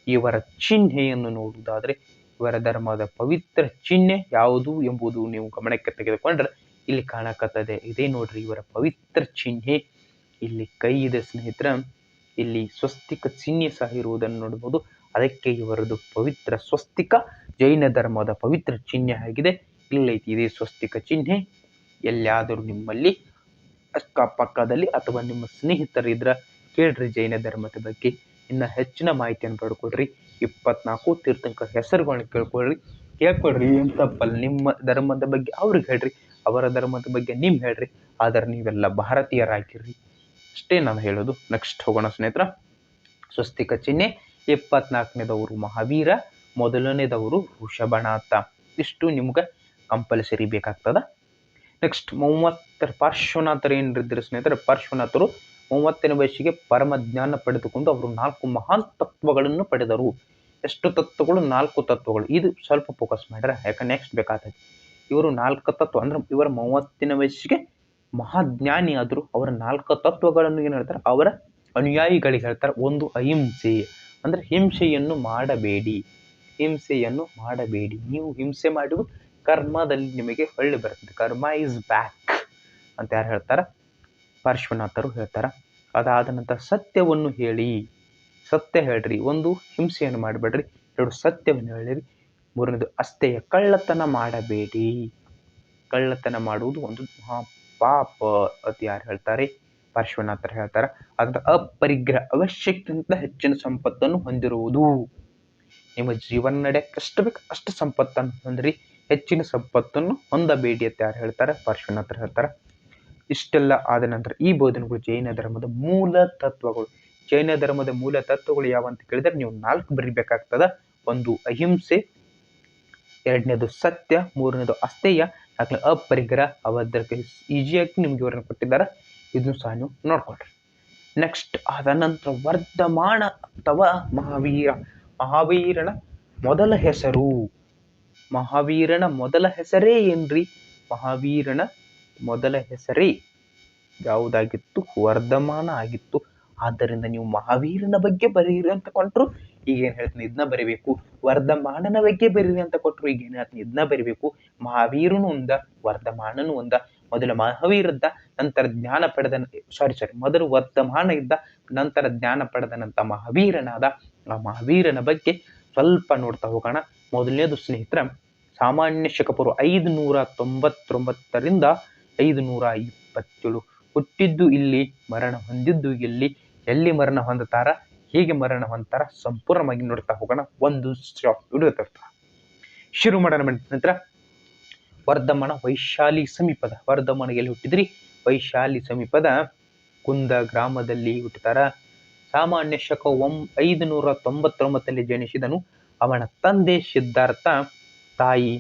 ಇವರ ಚಿಹ್ನೆಯನ್ನು ನೋಡುವುದಾದ್ರೆ ಇವರ ಧರ್ಮದ ಪವಿತ್ರ ಚಿಹ್ನೆ ಯಾವುದು ಎಂಬುದು ನೀವು ಗಮನಕ್ಕೆ ತೆಗೆದುಕೊಂಡ್ರೆ ಇಲ್ಲಿ ಕಾಣಕತ್ತದೆ. ಇದೇ ನೋಡ್ರಿ ಇವರ ಪವಿತ್ರ ಚಿಹ್ನೆ. ಇಲ್ಲಿ ಕೈ ಇದೆ ಸ್ನೇಹಿತರ, ಇಲ್ಲಿ ಸ್ವಸ್ತಿಕ ಚಿಹ್ನೆ ಸಹ ಇರುವುದನ್ನು ನೋಡಬಹುದು. ಅದಕ್ಕೆ ಇವರದು ಪವಿತ್ರ ಸ್ವಸ್ತಿಕ ಜೈನ ಧರ್ಮದ ಪವಿತ್ರ ಚಿಹ್ನೆ ಆಗಿದೆ. ಇಲ್ಲೈತಿ ಇದೇ ಸ್ವಸ್ತಿಕ ಚಿಹ್ನೆ. ಎಲ್ಲಿಯಾದರೂ ನಿಮ್ಮಲ್ಲಿ ಅಕ್ಕಪಕ್ಕದಲ್ಲಿ ಅಥವಾ ನಿಮ್ಮ ಸ್ನೇಹಿತರಿದ್ರ ಕೇಳ್ರಿ ಜೈನ ಧರ್ಮದ ಬಗ್ಗೆ. ಇನ್ನು ಹೆಚ್ಚಿನ ಮಾಹಿತಿಯನ್ನು ಪಡ್ಕೊಡ್ರಿ. 24 ತೀರ್ಥಂಕರ ಹೆಸರುಗಳನ್ನ ಕೇಳ್ಕೊಳ್ರಿ. ಏನ್ ತಪ್ಪಲ್ಲ. ನಿಮ್ಮ ಧರ್ಮದ ಬಗ್ಗೆ ಅವ್ರಿಗೆ ಹೇಳ್ರಿ, ಅವರ ಧರ್ಮದ ಬಗ್ಗೆ ನಿಮ್ ಹೇಳ್ರಿ. ಆದ್ರೆ ನೀವೆಲ್ಲ ಭಾರತೀಯರಾಗಿರ್ರಿ, ಅಷ್ಟೇ ನಾನು ಹೇಳೋದು. ನೆಕ್ಸ್ಟ್ ಹೋಗೋಣ ಸ್ನೇಹಿತರ. ಸ್ವಸ್ತಿಕ ಚಿಹ್ನೆ 24ನೇದವರು ಮಹಾವೀರ, ಮೊದಲನೇದವರು ಋಷಭನಾಥ. ಇಷ್ಟು ನಿಮ್ಗೆ ಕಂಪಲ್ಸರಿ ಬೇಕಾಗ್ತದ. ನೆಕ್ಸ್ಟ್ 30 ಪಾರ್ಶ್ವನಾಥರು ಏನಿದ್ರು ಸ್ನೇಹಿತರೆ, ಪಾರ್ಶ್ವನಾಥರು 30ನೇ ವಯಸ್ಸಿಗೆ ಪರಮ ಜ್ಞಾನ ಪಡೆದುಕೊಂಡು ಅವರು 4 ಮಹಾನ್ ತತ್ವಗಳನ್ನು ಪಡೆದರು. ಎಷ್ಟು ತತ್ವಗಳು? 4 ತತ್ವಗಳು. ಇದು ಸ್ವಲ್ಪ ಫೋಕಸ್ ಮಾಡ್ರೆ, ಯಾಕಂದ್ರೆ ನೆಕ್ಸ್ಟ್ ಬೇಕಾಗ್ತದೆ. ಇವರು 4 ತತ್ವ ಅಂದ್ರೆ ಇವರ 30ನೇ ವಯಸ್ಸಿಗೆ ಮಹಾಜ್ಞಾನಿ ಆದ್ರು. ಅವರ 4 ತತ್ವಗಳನ್ನು ಏನ್ ಹೇಳ್ತಾರೆ, ಅವರ ಅನುಯಾಯಿಗಳಿಗೆ ಹೇಳ್ತಾರೆ. ಒಂದು ಅಹಿಂಸೆ, ಅಂದ್ರೆ ಹಿಂಸೆಯನ್ನು ಮಾಡಬೇಡಿ. ಹಿಂಸೆಯನ್ನು ಮಾಡಬೇಡಿ. ನೀವು ಹಿಂಸೆ ಮಾಡುವ ಕರ್ಮದಲ್ಲಿ ನಿಮಗೆ ಹೊಳ್ಳಿ ಬರ್ತದೆ. ಕರ್ಮ ಈಸ್ ಬ್ಯಾಕ್ ಅಂತ ಯಾರು ಹೇಳ್ತಾರ? ಪಾರ್ಶ್ವನಾಥರು ಹೇಳ್ತಾರ. ಅದಾದ ನಂತರ ಸತ್ಯವನ್ನು ಹೇಳಿ, ಸತ್ಯ ಹೇಳ್ರಿ. ಒಂದು ಹಿಂಸೆಯನ್ನು ಮಾಡಬೇಡ್ರಿ, 2 ಸತ್ಯವನ್ನು ಹೇಳಿರಿ. 3ನೇದು ಅಸ್ಥೇಯ, ಕಳ್ಳತನ ಮಾಡಬೇಡಿ. ಕಳ್ಳತನ ಮಾಡುವುದು ಒಂದು ಪಾಪ ಅಂತ ಯಾರು ಹೇಳ್ತಾರೆ? ಪಾರ್ಶ್ವನಾಥರು ಹೇಳ್ತಾರ. ಅದಂತ ಅಪರಿಗ್ರಹ, ಅವಶ್ಯಕ್ಕಿಂತ ಹೆಚ್ಚಿನ ಸಂಪತ್ತನ್ನು ಹೊಂದಿರುವುದು. ನಿಮ್ಮ ಜೀವನ ನಡೆಯಕ್ಕೆ ಎಷ್ಟು ಬೇಕು ಅಷ್ಟು ಸಂಪತ್ತನ್ನು ಹೊಂದ್ರಿ, ಹೆಚ್ಚಿನ ಸಂಪತ್ತನ್ನು ಹೊಂದಬೇಡಿ ಅಂತ ಯಾರು ಹೇಳ್ತಾರೆ? ಪಾರ್ಶ್ವನಾಥರು ಹೇಳ್ತಾರ. ಇಷ್ಟೆಲ್ಲ ಆದ ನಂತರ ಈ ಬೋಧನೆಗಳು ಜೈನ ಧರ್ಮದ ಮೂಲ ತತ್ವಗಳು. ಜೈನ ಧರ್ಮದ ಮೂಲ ತತ್ವಗಳು ಯಾವಂತ ಕೇಳಿದ್ರೆ ನೀವು 4 ಬರಿಬೇಕಾಗ್ತದ. ಒಂದು ಅಹಿಂಸೆ, 2ನೇದು ಸತ್ಯ, 3ನೇದು ಅಸ್ಥೇಯ, 4ನೇ ಅಪರಿಗ್ರಹ. ಅವಕ್ಕೆ ಈಜಿಯಾಗಿ ನಿಮ್ಗೆ ಇವರನ್ನು ಕೊಟ್ಟಿದ್ದಾರೆ. ಇದನ್ನು ಸಹ ನೀವು ನೋಡ್ಕೊಳ್ರಿ. ನೆಕ್ಸ್ಟ್ ಆದ ನಂತರ ವರ್ಧಮಾನ ಅಥವಾ ಮಹಾವೀರ. ಮಹಾವೀರನ ಮೊದಲ ಹೆಸರು, ಮಹಾವೀರನ ಮೊದಲ ಹೆಸರೇ ಏನ್ರಿ? ಮಹಾವೀರನ ಮೊದಲ ಹೆಸರೇ ಯಾವುದಾಗಿತ್ತು? ವರ್ಧಮಾನ ಆಗಿತ್ತು. ಆದ್ದರಿಂದ ನೀವು ಮಹಾವೀರನ ಬಗ್ಗೆ ಬರೀರಿ ಅಂತ ಕೊಟ್ಟರು, ಈಗ ಏನ್ ಹೇಳ್ತೀನಿ ಇದನ್ನ ಬರಿಬೇಕು. ವರ್ಧಮಾನನ ಬಗ್ಗೆ ಬರೀರಿ ಅಂತ ಕೊಟ್ಟರು, ಈಗ ಏನ್ ಹೇಳ್ತೀನಿ ಇದನ್ನ ಬರಿಬೇಕು. ಮಹಾವೀರನು ಒಂದ, ವರ್ಧಮಾನನು ಒಂದ. ಮೊದಲ ಮಹಾವೀರ ಇದ್ದ, ನಂತರ ಜ್ಞಾನ ಪಡೆದ ಮೊದಲು ವರ್ಧಮಾನ ಇದ್ದ, ನಂತರ ಜ್ಞಾನ ಪಡೆದನಂತ ಮಹಾವೀರನಾದ. ಆ ಮಹಾವೀರನ ಬಗ್ಗೆ ಸ್ವಲ್ಪ ನೋಡ್ತಾ ಹೋಗೋಣ. ಮೊದಲನೇದು ಸ್ನೇಹಿತರ, ಸಾಮಾನ್ಯ ಶಕಪೂರ್ವ 599ರಿಂದ 527. ಹುಟ್ಟಿದ್ದು ಇಲ್ಲಿ, ಮರಣ ಹೊಂದಿದ್ದು ಇಲ್ಲಿ. ಎಲ್ಲಿ ಮರಣ ಹೊಂದುತ್ತಾರ, ಹೇಗೆ ಮರಣ ಹೊಂದುತ್ತಾರ, ಸಂಪೂರ್ಣವಾಗಿ ನೋಡ್ತಾ ಹೋಗೋಣ. ಒಂದು ಸ್ಟಾಪ್ ವಿಡಿಯೋ ಶುರು ಮಾಡೋಣ ನಂತರ. ವರ್ಧಮಾನ ವೈಶಾಲಿ ಸಮೀಪದ, ವರ್ಧಮಾನ ಎಲ್ಲಿ ಹುಟ್ಟಿದ್ರಿ? ವೈಶಾಲಿ ಸಮೀಪದ ಕುಂದ ಗ್ರಾಮದಲ್ಲಿ ಹುಟ್ಟುತ್ತಾರ. ಸಾಮಾನ್ಯ ಶಕ 599 ಜನಿಸಿದನು. ಅವನ ತಂದೆ ಸಿದ್ಧಾರ್ಥ, ತಾಯಿ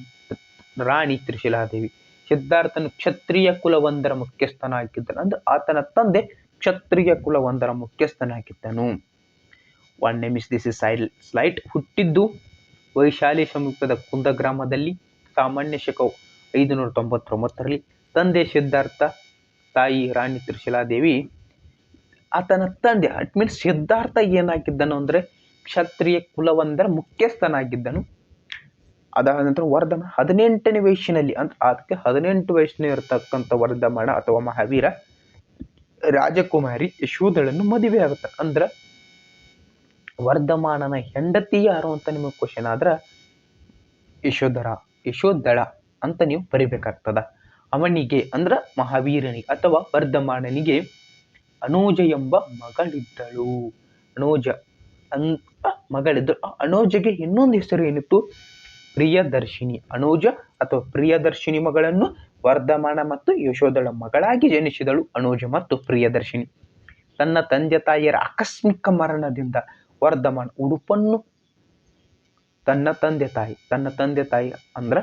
ರಾಣಿ ತ್ರಿಶಿಲಾದೇವಿ. ಸಿದ್ಧಾರ್ಥನು ಕ್ಷತ್ರಿಯ ಕುಲವೊಂದರ ಮುಖ್ಯಸ್ಥನಾಗಿದ್ದನು. ಅಂದ್ರೆ ಆತನ ತಂದೆ ಕ್ಷತ್ರಿಯ ಕುಲವೊಂದರ ಮುಖ್ಯಸ್ಥನಾಗಿದ್ದನು. ಒನ್ ನಿಮಿಷ, ದಿಸ್ ಇಸ್ ಸ್ಲೈಟ್. ಹುಟ್ಟಿದ್ದು ವೈಶಾಲಿ ಸಮೀಪದ ಕುಂದ ಗ್ರಾಮದಲ್ಲಿ, ಸಾಮಾನ್ಯ ಶಕ 599ರಲ್ಲಿ. ತಂದೆ ಸಿದ್ಧಾರ್ಥ, ತಾಯಿ ರಾಣಿ ತ್ರಿಶಿಲಾದೇವಿ. ಆತನ ತಂದೆ ಇಟ್ ಮೀನ್ಸ್ ಸಿದ್ಧಾರ್ಥ ಏನಾಗಿದ್ದನು ಅಂದ್ರೆ ಕ್ಷತ್ರಿಯ ಕುಲವೊಂದರ ಮುಖ್ಯಸ್ಥನಾಗಿದ್ದನು. ಅದಾದ ನಂತರ ವರ್ಧಮಾನ 18ನೇ ವಯಸ್ಸಿನಲ್ಲಿ, ಅಂದ್ರೆ ಅದಕ್ಕೆ 18 ವಯಸ್ಸಿನ ಇರತಕ್ಕಂಥ ವರ್ಧಮಾನ ಅಥವಾ ಮಹಾವೀರ ರಾಜಕುಮಾರಿ ಯಶೋಧಳನ್ನು ಮದುವೆ ಆಗುತ್ತೆ. ಅಂದ್ರ ವರ್ಧಮಾನನ ಹೆಂಡತಿ ಯಾರು ಅಂತ ನಿಮಗೆ ಕ್ವಶನ್ ಆದ್ರ ಯಶೋಧಳ ಅಂತ ನೀವು ಬರಿಬೇಕಾಗ್ತದ. ಅವನಿಗೆ ಅಂದ್ರ ಮಹಾವೀರನಿಗೆ ಅಥವಾ ವರ್ಧಮಾನನಿಗೆ ಅನೋಜ ಎಂಬ ಮಗಳಿದ್ದಳು. ಅನೋಜ ಅಂತ ಮಗಳಿದ್ದಳು. ಅನೋಜಗೆ ಇನ್ನೊಂದು ಹೆಸರು ಏನಿತ್ತು? ಪ್ರಿಯದರ್ಶಿನಿ. ಅನೋಜ ಅಥವಾ ಪ್ರಿಯದರ್ಶಿನಿ ಮಗಳನ್ನು ವರ್ಧಮಾನ ಮತ್ತು ಯಶೋಧಳ ಮಗಳಾಗಿ ಜನಿಸಿದಳು ಅನೋಜ ಮತ್ತು ಪ್ರಿಯದರ್ಶಿನಿ. ತನ್ನ ತಂದೆ ತಾಯಿಯರ ಆಕಸ್ಮಿಕ ಮರಣದಿಂದ ವರ್ಧಮಾನ ಉಡುಪನ್ನು ತನ್ನ ತಂದೆ ತಾಯಿ ಅಂದ್ರ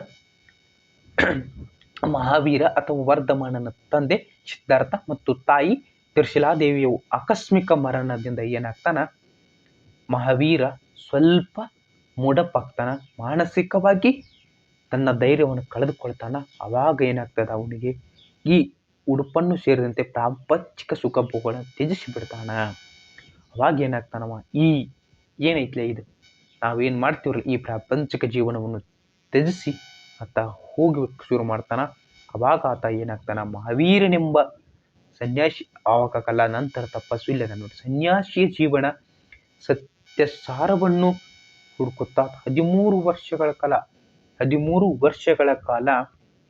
ಮಹಾವೀರ ಅಥವಾ ವರ್ಧಮಾನನ ತಂದೆ ಸಿದ್ಧಾರ್ಥ ಮತ್ತು ತಾಯಿ ತ್ರಿಶಿಲಾದೇವಿಯು ಆಕಸ್ಮಿಕ ಮರಣದಿಂದ ಏನಾಗ್ತಾನ, ಮಹಾವೀರ ಸ್ವಲ್ಪ ಮೂಢಪಾಗ್ತಾನ, ಮಾನಸಿಕವಾಗಿ ತನ್ನ ಧೈರ್ಯವನ್ನು ಕಳೆದುಕೊಳ್ತಾನ. ಅವಾಗ ಏನಾಗ್ತದ, ಅವನಿಗೆ ಈ ಉಡುಪನ್ನು ಸೇರಿದಂತೆ ಪ್ರಾಪಂಚಿಕ ಸುಖ ಭೋಗಗಳನ್ನು ತ್ಯಜಿಸಿ ಬಿಡ್ತಾನ. ಅವಾಗ ಏನಾಗ್ತಾನವ, ಈ ಏನೈತ್ಲೆ ಇದು ನಾವೇನು ಮಾಡ್ತೀವ್ರಲ್ಲ ಈ ಪ್ರಾಪಂಚಿಕ ಜೀವನವನ್ನು ತ್ಯಜಿಸಿ ಆತ ಹೋಗಿ ಶುರು ಮಾಡ್ತಾನ. ಅವಾಗ ಆತ ಏನಾಗ್ತಾನ, ಮಹಾವೀರನೆಂಬ ಸನ್ಯಾಸಿ ಆವಾಗಲ್ಲ, ನಂತರ ತಪಸ್ಸು ಇಲ್ಲದ ನೋಡಿ ಸನ್ಯಾಸಿಯ ಜೀವನ ಸತ್ಯ ಸಾರವನ್ನು ಹುಡುಕುತ್ತಾ 13 ವರ್ಷಗಳ ಕಾಲ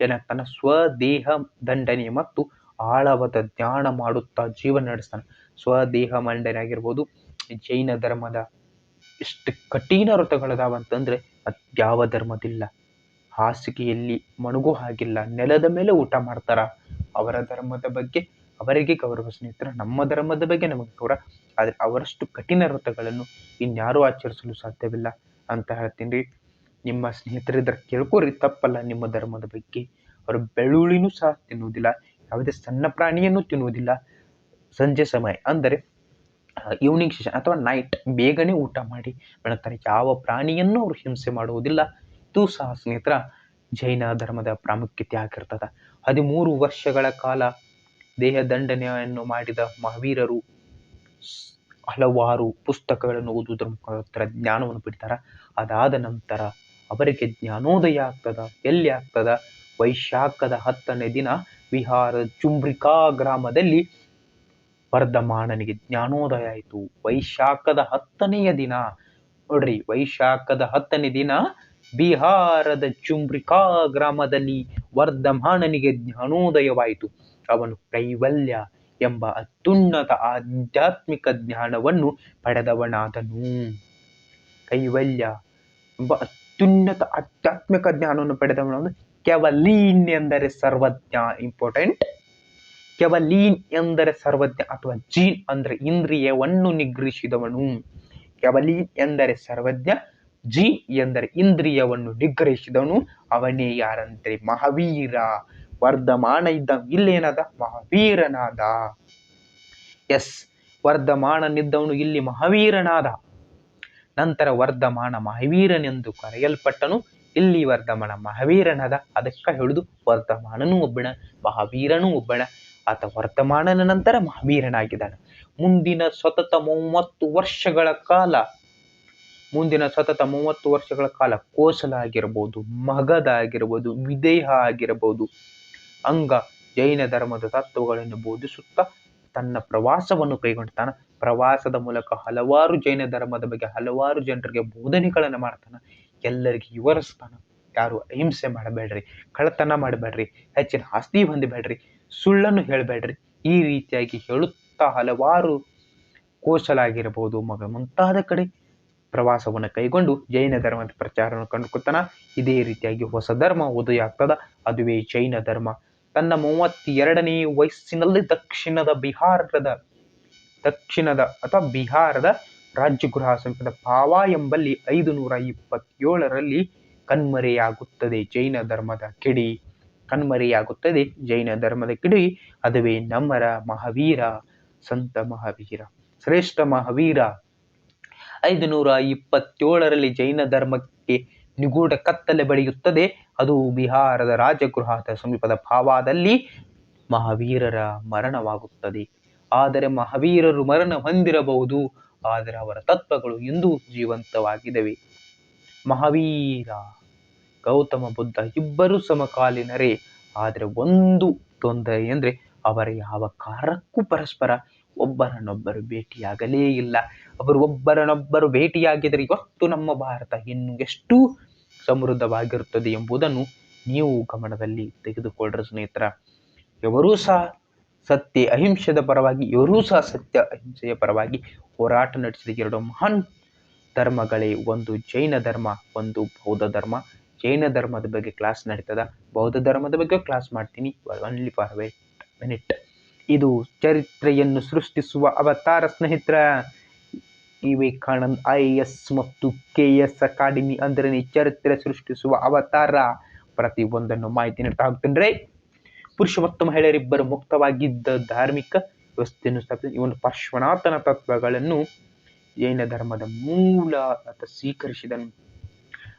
ಏನಾಗ್ತಾನ, ಸ್ವದೇಹ ದಂಡನೆ ಮತ್ತು ಆಳವಾದ ಧ್ಯಾನ ಮಾಡುತ್ತಾ ಜೀವನ ನಡೆಸ್ತಾನೆ. ಸ್ವದೇಹ ಮಂಡನೆ ಆಗಿರ್ಬೋದು. ಜೈನ ಧರ್ಮದ ಎಷ್ಟು ಕಠಿಣ ವ್ರತಗಳದಾವಂತಂದ್ರೆ ಯಾವ ಧರ್ಮದಿಲ್ಲ. ಹಾಸಿಗೆಯಲ್ಲಿ ಮಣಗು ಹಾಗಿಲ್ಲ, ನೆಲದ ಮೇಲೆ ಊಟ ಮಾಡ್ತಾರ. ಅವರ ಧರ್ಮದ ಬಗ್ಗೆ ಅವರಿಗೆ ಗೌರವ ಸ್ನೇಹಿತರ, ನಮ್ಮ ಧರ್ಮದ ಬಗ್ಗೆ ನಮಗೆ ಗೌರವ. ಆದರೆ ಅವರಷ್ಟು ಕಠಿಣ ವ್ರತಗಳನ್ನು ಇನ್ಯಾರೂ ಆಚರಿಸಲು ಸಾಧ್ಯವಿಲ್ಲ ಅಂತ ಹೇಳ್ತೀನಿ. ನಿಮ್ಮ ಸ್ನೇಹಿತರಿದ್ರೆ ಕೇಳ್ಕೋರಿ, ತಪ್ಪಲ್ಲ. ನಿಮ್ಮ ಧರ್ಮದ ಬಗ್ಗೆ ಅವರು ಬೆಳ್ಳುಳ್ಳಿನೂ ಸಹ ತಿನ್ನುವುದಿಲ್ಲ, ಯಾವುದೇ ಸಣ್ಣ ಪ್ರಾಣಿಯನ್ನು ತಿನ್ನುವುದಿಲ್ಲ. ಸಂಜೆ ಸಮಯ ಅಂದರೆ ಈವ್ನಿಂಗ್ ಸೆಷನ್ ಅಥವಾ ನೈಟ್ ಬೇಗನೆ ಊಟ ಮಾಡಿ ಬೆಳಗ್ತಾರೆ. ಯಾವ ಪ್ರಾಣಿಯನ್ನು ಅವರು ಹಿಂಸೆ ಮಾಡುವುದಿಲ್ಲ. ಇದು ಸಹ ಸ್ನೇಹಿತರ ಜೈನ ಧರ್ಮದ ಪ್ರಾಮುಖ್ಯತೆ ಆಗಿರ್ತದ. 13 ವರ್ಷಗಳ ಕಾಲ ದೇಹದಂಡನೆಯನ್ನು ಮಾಡಿದ ಮಹಾವೀರರು ಹಲವಾರು ಪುಸ್ತಕಗಳನ್ನು ಓದುವುದರ ಮುಖಾಂತರ ಜ್ಞಾನವನ್ನು ಪಡಿತಾರ. ಅದಾದ ನಂತರ ಅವರಿಗೆ ಜ್ಞಾನೋದಯ ಆಗ್ತದ. ಎಲ್ಲಿ ಆಗ್ತದ, ವೈಶಾಖದ 10ನೇ ದಿನ ಬಿಹಾರ ಚುಂಬ್ರಿಕಾ ಗ್ರಾಮದಲ್ಲಿ ವರ್ಧಮಾನನಿಗೆ ಜ್ಞಾನೋದಯ ಆಯಿತು. ವೈಶಾಖದ 10ನೆಯ ದಿನ ನೋಡ್ರಿ, ವೈಶಾಖದ 10ನೇ ದಿನ ಬಿಹಾರದ ಚುಂಬ್ರಿಕಾ ಗ್ರಾಮದಲ್ಲಿ ವರ್ಧಮಾನನಿಗೆ ಜ್ಞಾನೋದಯವಾಯಿತು. ಅವನು ಕೈವಲ್ಯ ಎಂಬ ಅತ್ಯುನ್ನತ ಆಧ್ಯಾತ್ಮಿಕ ಜ್ಞಾನವನ್ನು ಪಡೆದವನಾದನು. ಕೈವಲ್ಯ ಎಂಬ ಅತ್ಯುನ್ನತ ಆಧ್ಯಾತ್ಮಿಕ ಜ್ಞಾನವನ್ನು ಪಡೆದವನಾದನು. ಕೆವಲೀನ್ ಎಂದರೆ ಸರ್ವಜ್ಞ. ಇಂಪಾರ್ಟೆಂಟ್. ಕೆವಲೀನ್ ಎಂದರೆ ಸರ್ವಜ್ಞ ಅಥವಾ ಜೀನ್ ಅಂದರೆ ಇಂದ್ರಿಯವನ್ನು ನಿಗ್ರಹಿಸಿದವನು. ಕೆವಲೀನ್ ಎಂದರೆ ಸರ್ವಜ್ಞ, ಜೀನ್ ಎಂದರೆ ಇಂದ್ರಿಯವನ್ನು ನಿಗ್ರಹಿಸಿದವನು. ಅವನೇ ಯಾರಂದ್ರೆ ಮಹಾವೀರ. ವರ್ಧಮಾನ ಇದ್ದ ಇಲ್ಲೇನಾದ, ಮಹಾವೀರನಾದ. ಎಸ್, ವರ್ಧಮಾನನಿದ್ದವನು ಇಲ್ಲಿ ಮಹಾವೀರನಾದ. ನಂತರ ವರ್ಧಮಾನ ಮಹಾವೀರನೆಂದು ಕರೆಯಲ್ಪಟ್ಟನು. ಇಲ್ಲಿ ವರ್ಧಮಾನ ಮಹಾವೀರನಾದ. ಅದಕ್ಕೆ ಹೇಳುದು ವರ್ಧಮಾನನೂ ಒಬ್ಬಣ, ಮಹಾವೀರನೂ ಒಬ್ಬಣ. ಆತ ವರ್ಧಮಾನನ ನಂತರ ಮಹಾವೀರನಾಗಿದ್ದಾನೆ. ಮುಂದಿನ ಸತತ 30 ವರ್ಷಗಳ ಕಾಲ ಕೋಸಲ ಆಗಿರ್ಬೋದು, ಮಗಧ ಆಗಿರ್ಬೋದು, ವಿದೇಹ ಆಗಿರ್ಬೋದು, ಅಂಗ ಜೈನ ಧರ್ಮದ ತತ್ವಗಳನ್ನು ಬೋಧಿಸುತ್ತಾ ತನ್ನ ಪ್ರವಾಸವನ್ನು ಕೈಗೊಳ್ತಾನ. ಪ್ರವಾಸದ ಮೂಲಕ ಹಲವಾರು ಜೈನ ಧರ್ಮದ ಬಗ್ಗೆ ಹಲವಾರು ಜನರಿಗೆ ಬೋಧನೆಗಳನ್ನು ಮಾಡ್ತಾನ. ಎಲ್ಲರಿಗೆ ವಿವರಿಸ್ತಾನ. ಯಾರು ಅಹಿಂಸೆ ಮಾಡಬೇಡ್ರಿ, ಕಳ್ಳತನ ಮಾಡಬೇಡ್ರಿ, ಹೆಚ್ಚಿನ ಆಸ್ತಿ ಹೊಂದಬೇಡ್ರಿ, ಸುಳ್ಳನ್ನು ಹೇಳಬೇಡ್ರಿ, ಈ ರೀತಿಯಾಗಿ ಹೇಳುತ್ತಾ ಹಲವಾರು ಕೋಸಲ ಆಗಿರಬಹುದು, ಮುಂತಾದ ಕಡೆ ಪ್ರವಾಸವನ್ನು ಕೈಗೊಂಡು ಜೈನ ಧರ್ಮದ ಪ್ರಚಾರವನ್ನು ಕಂಡುಕೊಳ್ತಾನ. ಇದೇ ರೀತಿಯಾಗಿ ಹೊಸ ಧರ್ಮ ಉದಯ ಆಗ್ತದ. ಅದುವೇ ಜೈನ ಧರ್ಮ. ತನ್ನ 32ನೇ ವಯಸ್ಸಿನಲ್ಲಿ ಬಿಹಾರದ ರಾಜ್ಯಗೃಹ ಸಮೀಪದ ಪಾವಾ ಎಂಬಲ್ಲಿ 527ರಲ್ಲಿ ಕಣ್ಮರೆಯಾಗುತ್ತದೆ ಜೈನ ಧರ್ಮದ ಕಿಡಿ. ಅದುವೇ ನಮ್ಮರ ಮಹಾವೀರ, ಸಂತ ಮಹಾವೀರ, ಶ್ರೇಷ್ಠ ಮಹಾವೀರ. 527ರಲ್ಲಿ ಜೈನ ಧರ್ಮಕ್ಕೆ ನಿಗೂಢ ಕತ್ತಲೆ ಬೆಳೆಯುತ್ತದೆ. ಅದು ಬಿಹಾರದ ರಾಜಗೃಹದ ಸಮೀಪದ ಪಾವಾದಲ್ಲಿ ಮಹಾವೀರರ ಮರಣವಾಗುತ್ತದೆ. ಆದರೆ ಮಹಾವೀರರು ಮರಣ ಹೊಂದಿರಬಹುದು, ಆದರೆ ಅವರ ತತ್ವಗಳು ಇಂದೂ ಜೀವಂತವಾಗಿವೆ. ಮಹಾವೀರ, ಗೌತಮ ಬುದ್ಧ ಇಬ್ಬರು ಸಮಕಾಲೀನರೇ. ಆದರೆ ಒಂದು ತೊಂದರೆ ಅಂದರೆ ಅವರ ಯಾವ ಕಾರಣಕ್ಕೂ ಪರಸ್ಪರ ಒಬ್ಬರನ್ನೊಬ್ಬರು ಭೇಟಿಯಾಗಲೇ ಇಲ್ಲ. ಅವರು ಒಬ್ಬರನ್ನೊಬ್ಬರು ಭೇಟಿಯಾಗಿದರೆ ಇವತ್ತು ನಮ್ಮ ಭಾರತ ಇನ್ನು ಎಷ್ಟು ಸಮೃದ್ಧವಾಗಿರುತ್ತದೆ ಎಂಬುದನ್ನು ನೀವು ಗಮನದಲ್ಲಿ ತೆಗೆದುಕೊಳ್ಳ್ರಿ ಸ್ನೇಹಿತರ. ಇವರೂ ಸಹ ಸತ್ಯ ಅಹಿಂಸೆಯ ಪರವಾಗಿ ಹೋರಾಟ ನಡೆಸಿದ 2 ಮಹಾನ್ ಧರ್ಮಗಳೇ, ಒಂದು ಜೈನ ಧರ್ಮ, ಒಂದು ಬೌದ್ಧ ಧರ್ಮ. ಜೈನ ಧರ್ಮದ ಬಗ್ಗೆ ಕ್ಲಾಸ್ ನಡೀತದ, ಬೌದ್ಧ ಧರ್ಮದ ಬಗ್ಗೆ ಕ್ಲಾಸ್ ಮಾಡ್ತೀನಿ. Only for wait minute. ಇದು ಚರಿತ್ರೆಯನ್ನು ಸೃಷ್ಟಿಸುವ ಅವತಾರ ಸ್ನೇಹಿತರ. ವಿವೇಕಾನಂದ್ IAS ಮತ್ತು KS ಅಕಾಡೆಮಿ ಅಂದ್ರೆ ಚರಿತ್ರೆ ಸೃಷ್ಟಿಸುವ ಅವತಾರ. ಪ್ರತಿ ಒಂದನ್ನು ಮಾಹಿತಿ ನೀಡ್ತಾ ಹೋಗ್ತೇನೆ. ಪುರುಷ ಮತ್ತು ಮಹಿಳೆಯರಿಬ್ಬರು ಮುಕ್ತವಾಗಿದ್ದ ಧಾರ್ಮಿಕ ವ್ಯವಸ್ಥೆಯನ್ನು ಸ್ಥಾಪಿಸಿ ಇವನು ಪಾರ್ಶ್ವನಾಥನ ತತ್ವಗಳನ್ನು ಜೈನ ಧರ್ಮದ ಮೂಲ ಅಂತ ಸ್ವೀಕರಿಸಿದನು.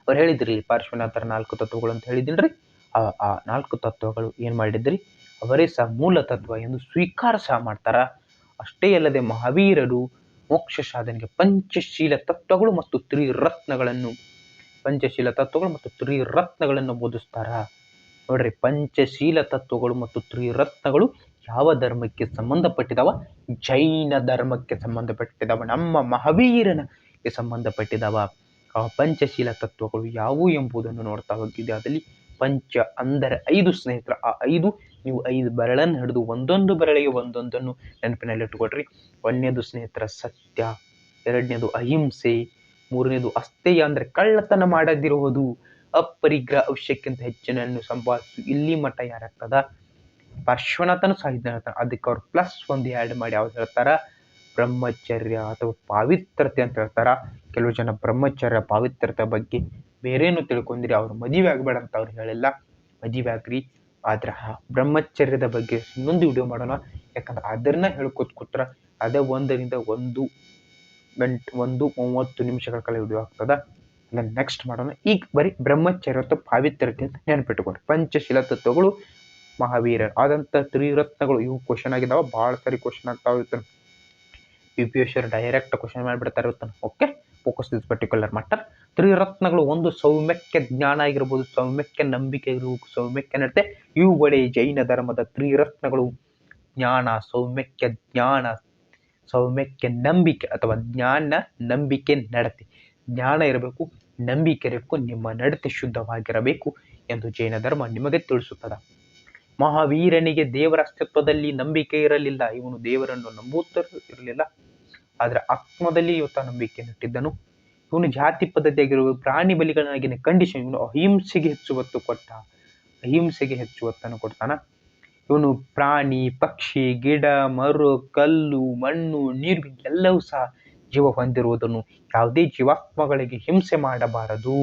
ಅವ್ರು ಹೇಳಿದ್ರಿ ಪಾರ್ಶ್ವನಾಥರ 4 ತತ್ವಗಳು ಅಂತ ಹೇಳಿದ್ರಿ. ಆ 4 ತತ್ವಗಳು ಏನ್ ಮಾಡಿದ್ರಿ, ಅವರೇ ಸಹ ಮೂಲ ತತ್ವ ಎಂದು ಸ್ವೀಕಾರ ಸಹ ಮಾಡ್ತಾರ. ಅಷ್ಟೇ ಅಲ್ಲದೆ ಮಹಾವೀರರು ಮೋಕ್ಷ ಸಾಧನೆಗೆ ಪಂಚಶೀಲ ತತ್ವಗಳು ಮತ್ತು ತ್ರಿರತ್ನಗಳನ್ನು ಬೋಧಿಸ್ತಾರ. ನೋಡ್ರಿ, ಪಂಚಶೀಲ ತತ್ವಗಳು ಮತ್ತು ತ್ರಿರತ್ನಗಳು ಯಾವ ಧರ್ಮಕ್ಕೆ ಸಂಬಂಧಪಟ್ಟಿದಾವ? ಜೈನ ಧರ್ಮಕ್ಕೆ ಸಂಬಂಧಪಟ್ಟಿದಾವ. ನಮ್ಮ ಮಹಾವೀರನಿಗೆ ಸಂಬಂಧಪಟ್ಟಿದಾವ. ಆ ಪಂಚಶೀಲ ತತ್ವಗಳು ಯಾವುವು ಎಂಬುದನ್ನು ನೋಡ್ತಾ ಹೋಗಿದ್ದೆ. ಅದರಲ್ಲಿ ಪಂಚ ಅಂದರೆ 5 ಸ್ನೇಹಿತರ. ಆ 5 ನೀವು 5 ಬೆರಳನ್ನು ಹಿಡಿದು ಒಂದೊಂದು ಬೆರಳಿಗೆ ಒಂದೊಂದನ್ನು ನೆನಪಿನಲ್ಲಿ ಇಟ್ಟುಕೊಡ್ರಿ. 1ನೇದು ಸ್ನೇಹಿತರ ಸತ್ಯ, 2ನೇದು ಅಹಿಂಸೆ, 3ನೇದು ಅಸ್ಥೇಯ ಅಂದ್ರೆ ಕಳ್ಳತನ ಮಾಡದಿರುವುದು, ಅಪರಿಗ್ರಹ ಅವಶ್ಯಕ್ಕಿಂತ ಹೆಚ್ಚಿನನ್ನು ಸಂಪಾದಿಸು. ಇಲ್ಲಿ ಮಠ ಯಾರಾಗ್ತದ? ಪಾರ್ಶ್ವನಾಥನು ಸಾಹಿತ್ಯ ಹೇಳ್ತಾನೆ. ಅದಕ್ಕೆ ಅವ್ರು +1 ಆ್ಯಡ್ ಮಾಡಿ ಯಾವ್ದು ಹೇಳ್ತಾರ? ಬ್ರಹ್ಮಚರ್ಯ ಅಥವಾ ಪಾವಿತ್ರತೆ ಅಂತ ಹೇಳ್ತಾರ. ಕೆಲವು ಜನ ಬ್ರಹ್ಮಚರ್ಯ ಪಾವಿತ್ರತೆ ಬಗ್ಗೆ ಬೇರೇನು ತಿಳ್ಕೊಂಡಿರಿ, ಅವ್ರು ಮದುವೆ ಆಗ್ಬೇಡ ಅಂತ ಅವ್ರು ಹೇಳಿಲ್ಲ, ಮದುವೆ ಆಗ್ರಿ. ಆದ್ರೆ ಬ್ರಹ್ಮಚರ್ಯದ ಬಗ್ಗೆ ಇನ್ನೊಂದು ವಿಡಿಯೋ ಮಾಡೋಣ. ಯಾಕಂದ್ರೆ ಅದನ್ನ ಹೇಳ್ಕೊತ ಕೂತ್ರ ಅದೇ 1 ರಿಂದ 1:30 ನಿಮಿಷಗಳ ಕಾಲ ವಿಡಿಯೋ ಆಗ್ತದ. ಅದನ್ನ ನೆಕ್ಸ್ಟ್ ಮಾಡೋಣ. ಈಗ ಬರೀ ಬ್ರಹ್ಮಚರ್ಯ ಅಥವಾ ಪಾವಿತ್ರತೆ ಅಂತ ನೆನಪಿಟ್ಟುಕೊಡ್ರಿ. ಪಂಚಶೀಲ ತತ್ವಗಳು, ಮಹಾವೀರ ಆದಂತ ತ್ರಿರತ್ನಗಳು, ಇವು ಕ್ವಶನ್ ಆಗಿದಾವ. ಬಹಳ ಸಾರಿ ಕ್ವಶನ್ ಆಗ್ತಾವ ಇರ್ತಾನೆ. PPSC ಡೈರೆಕ್ಟ್ ಕ್ವಶನ್ ಮಾಡಿಬಿಡ್ತಾರೆ ಇರ್ತಾನೆ. Okay, focus this particular matter. ತ್ರಿರತ್ನಗಳು, ಒಂದು ಸೌಮ್ಯಕ್ಕೆ ಜ್ಞಾನ ಆಗಿರ್ಬೋದು, ಸೌಮ್ಯಕ್ಕೆ ನಂಬಿಕೆ ಇರಬೇಕು, ಸೌಮ್ಯಕ್ಕೆ ನಡತೆ. ಇವುಗಳೇ ಜೈನ ಧರ್ಮದ ತ್ರಿರತ್ನಗಳು. ಜ್ಞಾನ, ಸೌಮ್ಯಕ್ಕೆ ಜ್ಞಾನ, ಸೌಮ್ಯಕ್ಕೆ ನಂಬಿಕೆ ಅಥವಾ ಜ್ಞಾನ, ನಂಬಿಕೆ, ನಡತೆ. ಜ್ಞಾನ ಇರಬೇಕು, ನಂಬಿಕೆ ಇರಬೇಕು, ನಿಮ್ಮ ನಡತೆ ಶುದ್ಧವಾಗಿರಬೇಕು ಎಂದು ಜೈನ ಧರ್ಮ ನಿಮಗೆ ತಿಳಿಸುತ್ತದೆ. ಮಹಾವೀರನಿಗೆ ದೇವರ ಅಸ್ತಿತ್ವದಲ್ಲಿ ನಂಬಿಕೆ ಇರಲಿಲ್ಲ. ಇವನು ದೇವರನ್ನು ನಂಬುತ್ತಿರಲಿಲ್ಲ, ಆದ್ರೆ ಆತ್ಮದಲ್ಲಿ ಇವತ್ತ ನಂಬಿಕೆ ಇಟ್ಟಿದ್ದನು. ಇವನು ಜಾತಿ ಪದ್ಧತಿಯಾಗಿರುವ ಪ್ರಾಣಿ ಬಲಿಗಳಾಗಿನ ಕಂಡೀಷನ್. ಇವನು ಅಹಿಂಸೆಗೆ ಹೆಚ್ಚು ಒತ್ತನ್ನು ಕೊಡ್ತಾನ. ಇವನು ಪ್ರಾಣಿ, ಪಕ್ಷಿ, ಗಿಡ, ಮರು, ಕಲ್ಲು, ಮಣ್ಣು, ನೀರು ಎಲ್ಲವೂ ಸಹ ಜೀವ ಹೊಂದಿರುವುದನ್ನು ಯಾವುದೇ ಜೀವಾತ್ಮಗಳಿಗೆ ಹಿಂಸೆ ಮಾಡಬಾರದು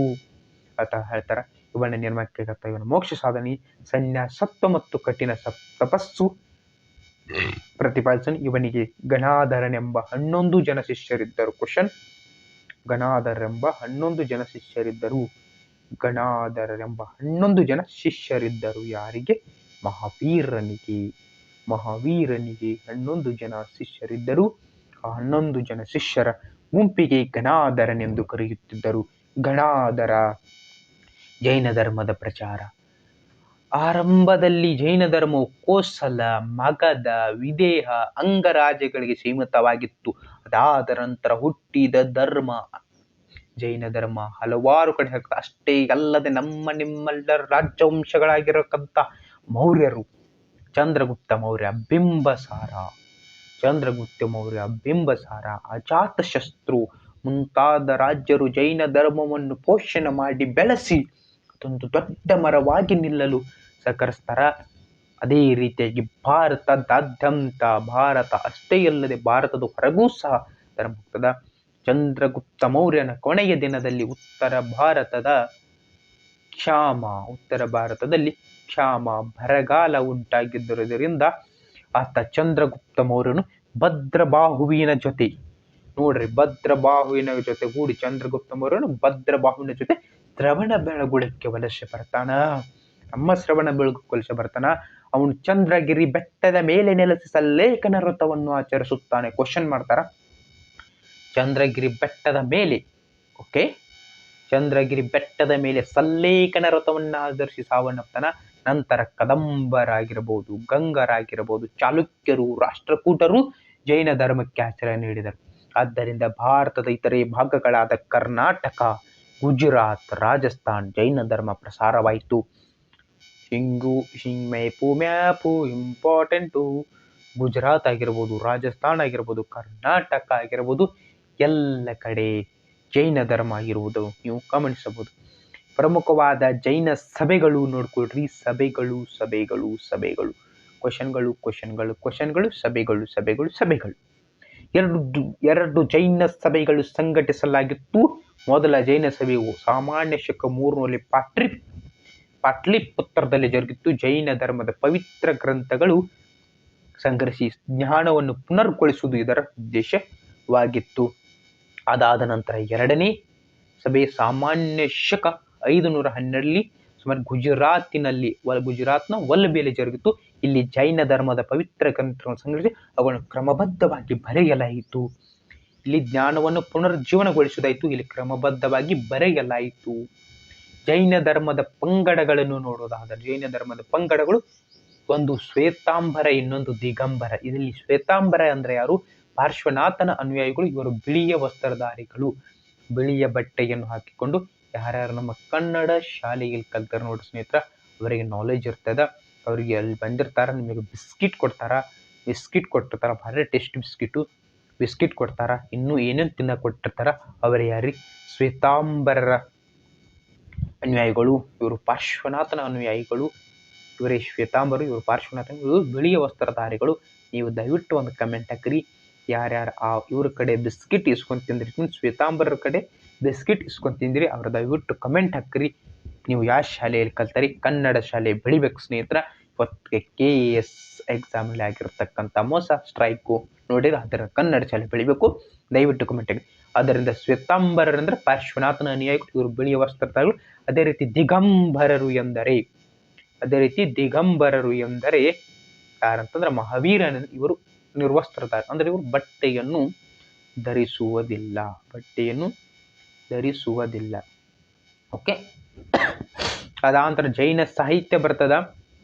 ಅಂತ ಹೇಳ್ತಾರ. ಇವನ ನಿರ್ಮಾಣಕ್ಕೆ ಇವನ ಮೋಕ್ಷ ಸಾಧನೆ, ಸನ್ಯಾಸತ್ವ ಮತ್ತು ಕಠಿಣ ತಪಸ್ಸು ಪ್ರತಿಪಾದಿಸನು. ಇವನಿಗೆ ಗಣಾಧರನೆಂಬ 11 ಜನ ಶಿಷ್ಯರಿದ್ದರು. ಕ್ವಶನ್: ಗಣಾಧರೆಂಬ 11 ಜನ ಶಿಷ್ಯರಿದ್ದರು. ಗಣಾಧರೆಂಬ 11 ಜನ ಶಿಷ್ಯರಿದ್ದರು. ಯಾರಿಗೆ? ಮಹಾವೀರನಿಗೆ 11 ಜನ ಶಿಷ್ಯರಿದ್ದರು. ಆ 11 ಜನ ಶಿಷ್ಯರ ಗುಂಪಿಗೆ ಗಣಾಧರನೆಂದು ಕರೆಯುತ್ತಿದ್ದರು. ಗಣಾಧರ ಜೈನ ಧರ್ಮದ ಪ್ರಚಾರ. ಆರಂಭದಲ್ಲಿ ಜೈನ ಧರ್ಮವು ಕೋಸಲ, ಮಗಧ, ವಿದೇಹ, ಅಂಗರಾಜ್ಯಗಳಿಗೆ ಸೀಮಿತವಾಗಿತ್ತು. ಅದಾದ ನಂತರ ಹುಟ್ಟಿದ ಧರ್ಮ ಜೈನ ಧರ್ಮ ಹಲವಾರು ಕಡೆ ಆಗ್ತದೆ. ಅಷ್ಟೇ ಅಲ್ಲದೆ ನಿಮ್ಮೆಲ್ಲರ ರಾಜವಂಶಗಳಾಗಿರತಕ್ಕಂಥ ಮೌರ್ಯರು, ಚಂದ್ರಗುಪ್ತ ಮೌರ್ಯ, ಬಿಂಬಸಾರ, ಅಜಾತಶತ್ರು ಮುಂತಾದ ರಾಜ್ಯರು ಜೈನ ಧರ್ಮವನ್ನು ಪೋಷಣೆ ಮಾಡಿ ಬೆಳೆಸಿ ಅದೊಂದು ದೊಡ್ಡ ಮರವಾಗಿ ನಿಲ್ಲಲು ಸಹಕರಿಸ್ತಾರ. ಅದೇ ರೀತಿಯಾಗಿ ಭಾರತದಾದ್ಯಂತ, ಭಾರತ ಅಷ್ಟೇ ಅಲ್ಲದೆ ಭಾರತದ ಹೊರಗೂ ಸಹ ಧರ್ಮ ಹೋಗ್ತದ. ಚಂದ್ರಗುಪ್ತ ಮೌರ್ಯನ ಕೊನೆಯ ದಿನದಲ್ಲಿ ಉತ್ತರ ಭಾರತದಲ್ಲಿ ಕ್ಷಾಮ, ಬರಗಾಲ ಉಂಟಾಗಿದ್ದರಿಂದ ಆತ ಚಂದ್ರಗುಪ್ತ ಮೌರ್ಯನು ಭದ್ರಬಾಹುವಿನ ಜೊತೆ ಗೂಡಿ ಚಂದ್ರಗುಪ್ತ ಮೌರ್ಯನು ಭದ್ರಬಾಹುವಿನ ಜೊತೆ ಶ್ರವಣಬೆಳಗೊಳಕ್ಕೆ ವಲಸೆ ಬರ್ತಾನ. ಅವನು ಚಂದ್ರಗಿರಿ ಬೆಟ್ಟದ ಮೇಲೆ ನೆಲೆಸಿ ಸಲ್ಲೇಖನ ವ್ರತವನ್ನು ಆಚರಿಸುತ್ತಾನೆ. ಕ್ವಶನ್ ಮಾಡ್ತಾರ, ಚಂದ್ರಗಿರಿ ಬೆಟ್ಟದ ಮೇಲೆ ಸಲ್ಲೇಖನ ವ್ರತವನ್ನು ಆಚರಿಸಿ ಸಾವನ್ನಪ್ತಾನ. ನಂತರ ಕದಂಬರಾಗಿರಬಹುದು, ಗಂಗರಾಗಿರಬಹುದು, ಚಾಲುಕ್ಯರು, ರಾಷ್ಟ್ರಕೂಟರು ಜೈನ ಧರ್ಮಕ್ಕೆ ಆಶ್ರಯ ನೀಡಿದರು. ಆದ್ದರಿಂದ ಭಾರತದ ಇತರೆ ಭಾಗಗಳಾದ ಕರ್ನಾಟಕ, ಗುಜರಾತ್, ರಾಜಸ್ಥಾನ್ ಜೈನ ಧರ್ಮ ಪ್ರಸಾರವಾಯಿತು. Map important. ಗುಜರಾತ್ ಆಗಿರ್ಬೋದು, ರಾಜಸ್ಥಾನ್ ಆಗಿರ್ಬೋದು, ಕರ್ನಾಟಕ ಆಗಿರ್ಬೋದು, ಎಲ್ಲ ಕಡೆ ಜೈನ ಧರ್ಮ ಇರುವುದು ನೀವು ಗಮನಿಸಬಹುದು. ಪ್ರಮುಖವಾದ ಜೈನ ಸಭೆಗಳು ನೋಡ್ಕೊಳ್ರಿ. ಸಭೆಗಳು ಕ್ವಶನ್ಗಳು, ಸಭೆಗಳು. ಎರಡು ಜೈನ ಸಭೆಗಳು ಸಂಘಟಿಸಲಾಗಿತ್ತು. ಮೊದಲ ಜೈನ ಸಭೆಯು ಸಾಮಾನ್ಯ ಶಕ 300 ಪಾಟ್ಲಿಪುತ್ರದಲ್ಲಿ ಜರುಗಿತ್ತು. ಜೈನ ಧರ್ಮದ ಪವಿತ್ರ ಗ್ರಂಥಗಳು ಸಂಗ್ರಹಿಸಿ ಜ್ಞಾನವನ್ನು ಪುನರ್ಗೊಳಿಸುವುದು ಇದರ ಉದ್ದೇಶವಾಗಿತ್ತು. ಅದಾದ ನಂತರ ಎರಡನೇ ಸಭೆ ಸಾಮಾನ್ಯ ಶಕ 512 ಸುಮಾರು ಗುಜರಾತ್ನ ವಲ್ಲಭಿಯಲ್ಲಿ ಜರುಗಿತು. ಇಲ್ಲಿ ಜೈನ ಧರ್ಮದ ಪವಿತ್ರ ಗ್ರಂಥಗಳನ್ನು ಸಂಗ್ರಹಿಸಿ ಅವುಗಳನ್ನು ಕ್ರಮಬದ್ಧವಾಗಿ ಬರೆಯಲಾಯಿತು. ಇಲ್ಲಿ ಜ್ಞಾನವನ್ನು ಪುನರ್ಜೀವನಗೊಳಿಸುವುದಾಯಿತು. ಇಲ್ಲಿ ಕ್ರಮಬದ್ಧವಾಗಿ ಬರೆಯಲಾಯಿತು. ಜೈನ ಧರ್ಮದ ಪಂಗಡಗಳನ್ನು ನೋಡುವುದಾದರೆ ಜೈನ ಧರ್ಮದ ಪಂಗಡಗಳು ಒಂದು ಶ್ವೇತಾಂಬರ, ಇನ್ನೊಂದು ದಿಗಂಬರ. ಇದರಲ್ಲಿ ಶ್ವೇತಾಂಬರ ಅಂದ್ರೆ ಯಾರು? ಪಾರ್ಶ್ವನಾಥನ ಅನುಯಾಯಿಗಳು. ಇವರು ಬಿಳಿಯ ವಸ್ತ್ರಧಾರಿಗಳು, ಬಿಳಿಯ ಬಟ್ಟೆಯನ್ನು ಹಾಕಿಕೊಂಡು ಯಾರ್ಯಾರು ನಮ್ಮ ಕನ್ನಡ ಶಾಲೆಯಲ್ಲಿ ಕಲ್ತಾರ ನೋಡಿ ಸ್ನೇಹಿತರ, ಅವರಿಗೆ ನಾಲೆಜ್ ಇರ್ತದ. ಅವರಿಗೆ ಅಲ್ಲಿ ಬಂದಿರ್ತಾರ, ನಿಮಗೆ ಬಿಸ್ಕಿಟ್ ಕೊಟ್ಟಿರ್ತಾರ, ಭಾರಿ ಟೇಸ್ಟ್ ಬಿಸ್ಕಿಟ್ ಕೊಡ್ತಾರ, ಇನ್ನೂ ಏನೇನು ತಿನ್ನಕ್ಕೆ ಕೊಟ್ಟಿರ್ತಾರ. ಅವರ ಯಾರಿ? ಶ್ವೇತಾಂಬರರ ಅನುಯಾಯಿಗಳು. ಇವರು ಪಾರ್ಶ್ವನಾಥನ ಅನುಯಾಯಿಗಳು. ಇವರೇ ಶ್ವೇತಾಂಬರು, ಇವರು ಪಾರ್ಶ್ವನಾಥನ, ಇವರು ಬಿಳಿಯ ವಸ್ತ್ರಧಾರಿಗಳು. ನೀವು ದಯವಿಟ್ಟು ಒಂದು ಕಮೆಂಟ್ ಹಾಕಿರಿ, ಯಾರ್ಯಾರು ಇವ್ರ ಕಡೆ ಬಿಸ್ಕಿಟ್ ಇಸ್ಕೊಂಡು ತಿಂದ್ರಿ, ಶ್ವೇತಾಂಬರರ ಕಡೆ ಬಿಸ್ಕಿಟ್ ಇಸ್ಕೊಂಡು ತಿಂದ್ರಿ, ಅವ್ರ ದಯವಿಟ್ಟು ಕಮೆಂಟ್ ಹಾಕಿರಿ. ನೀವು ಯಾವ ಶಾಲೆಯಲ್ಲಿ ಕಲ್ತಾರಿ? ಕನ್ನಡ ಶಾಲೆ ಬೆಳಿಬೇಕು ಸ್ನೇಹಿತರ. ಇವತ್ತಿಗೆ KS ಎಕ್ಸಾಮಲ್ಲಿ ಆಗಿರ್ತಕ್ಕಂಥ ಮೋಸ, ಸ್ಟ್ರೈಕು ನೋಡಿದ್ರೆ ಅದರ ಕನ್ನಡ ಶಾಲೆ ಬೆಳಿಬೇಕು, ದಯವಿಟ್ಟು ಕಮೆಂಟ್ ಹಾಕಿ. ಅದರಿಂದ ಶ್ವೇತಾಂಬರರಂದ್ರೆ ಪಾರ್ಶ್ವನಾಥನ ಅನುಯಾಯಿಗಳು, ಇವರು ಬಿಳಿಯ ವಸ್ತ್ರಧಾರಿಗಳು. ಅದೇ ರೀತಿ ದಿಗಂಬರರು ಎಂದರೆ ಯಾರಂತಂದ್ರೆ ಮಹಾವೀರನ ಇವರು ನಿರ್ವಸ್ತ್ರಧಾರಿ, ಅಂದ್ರೆ ಇವರು ಬಟ್ಟೆಯನ್ನು ಧರಿಸುವುದಿಲ್ಲ. ಓಕೆ. ಅದಾಂತರ ಜೈನ ಸಾಹಿತ್ಯ ಬರ್ತದ.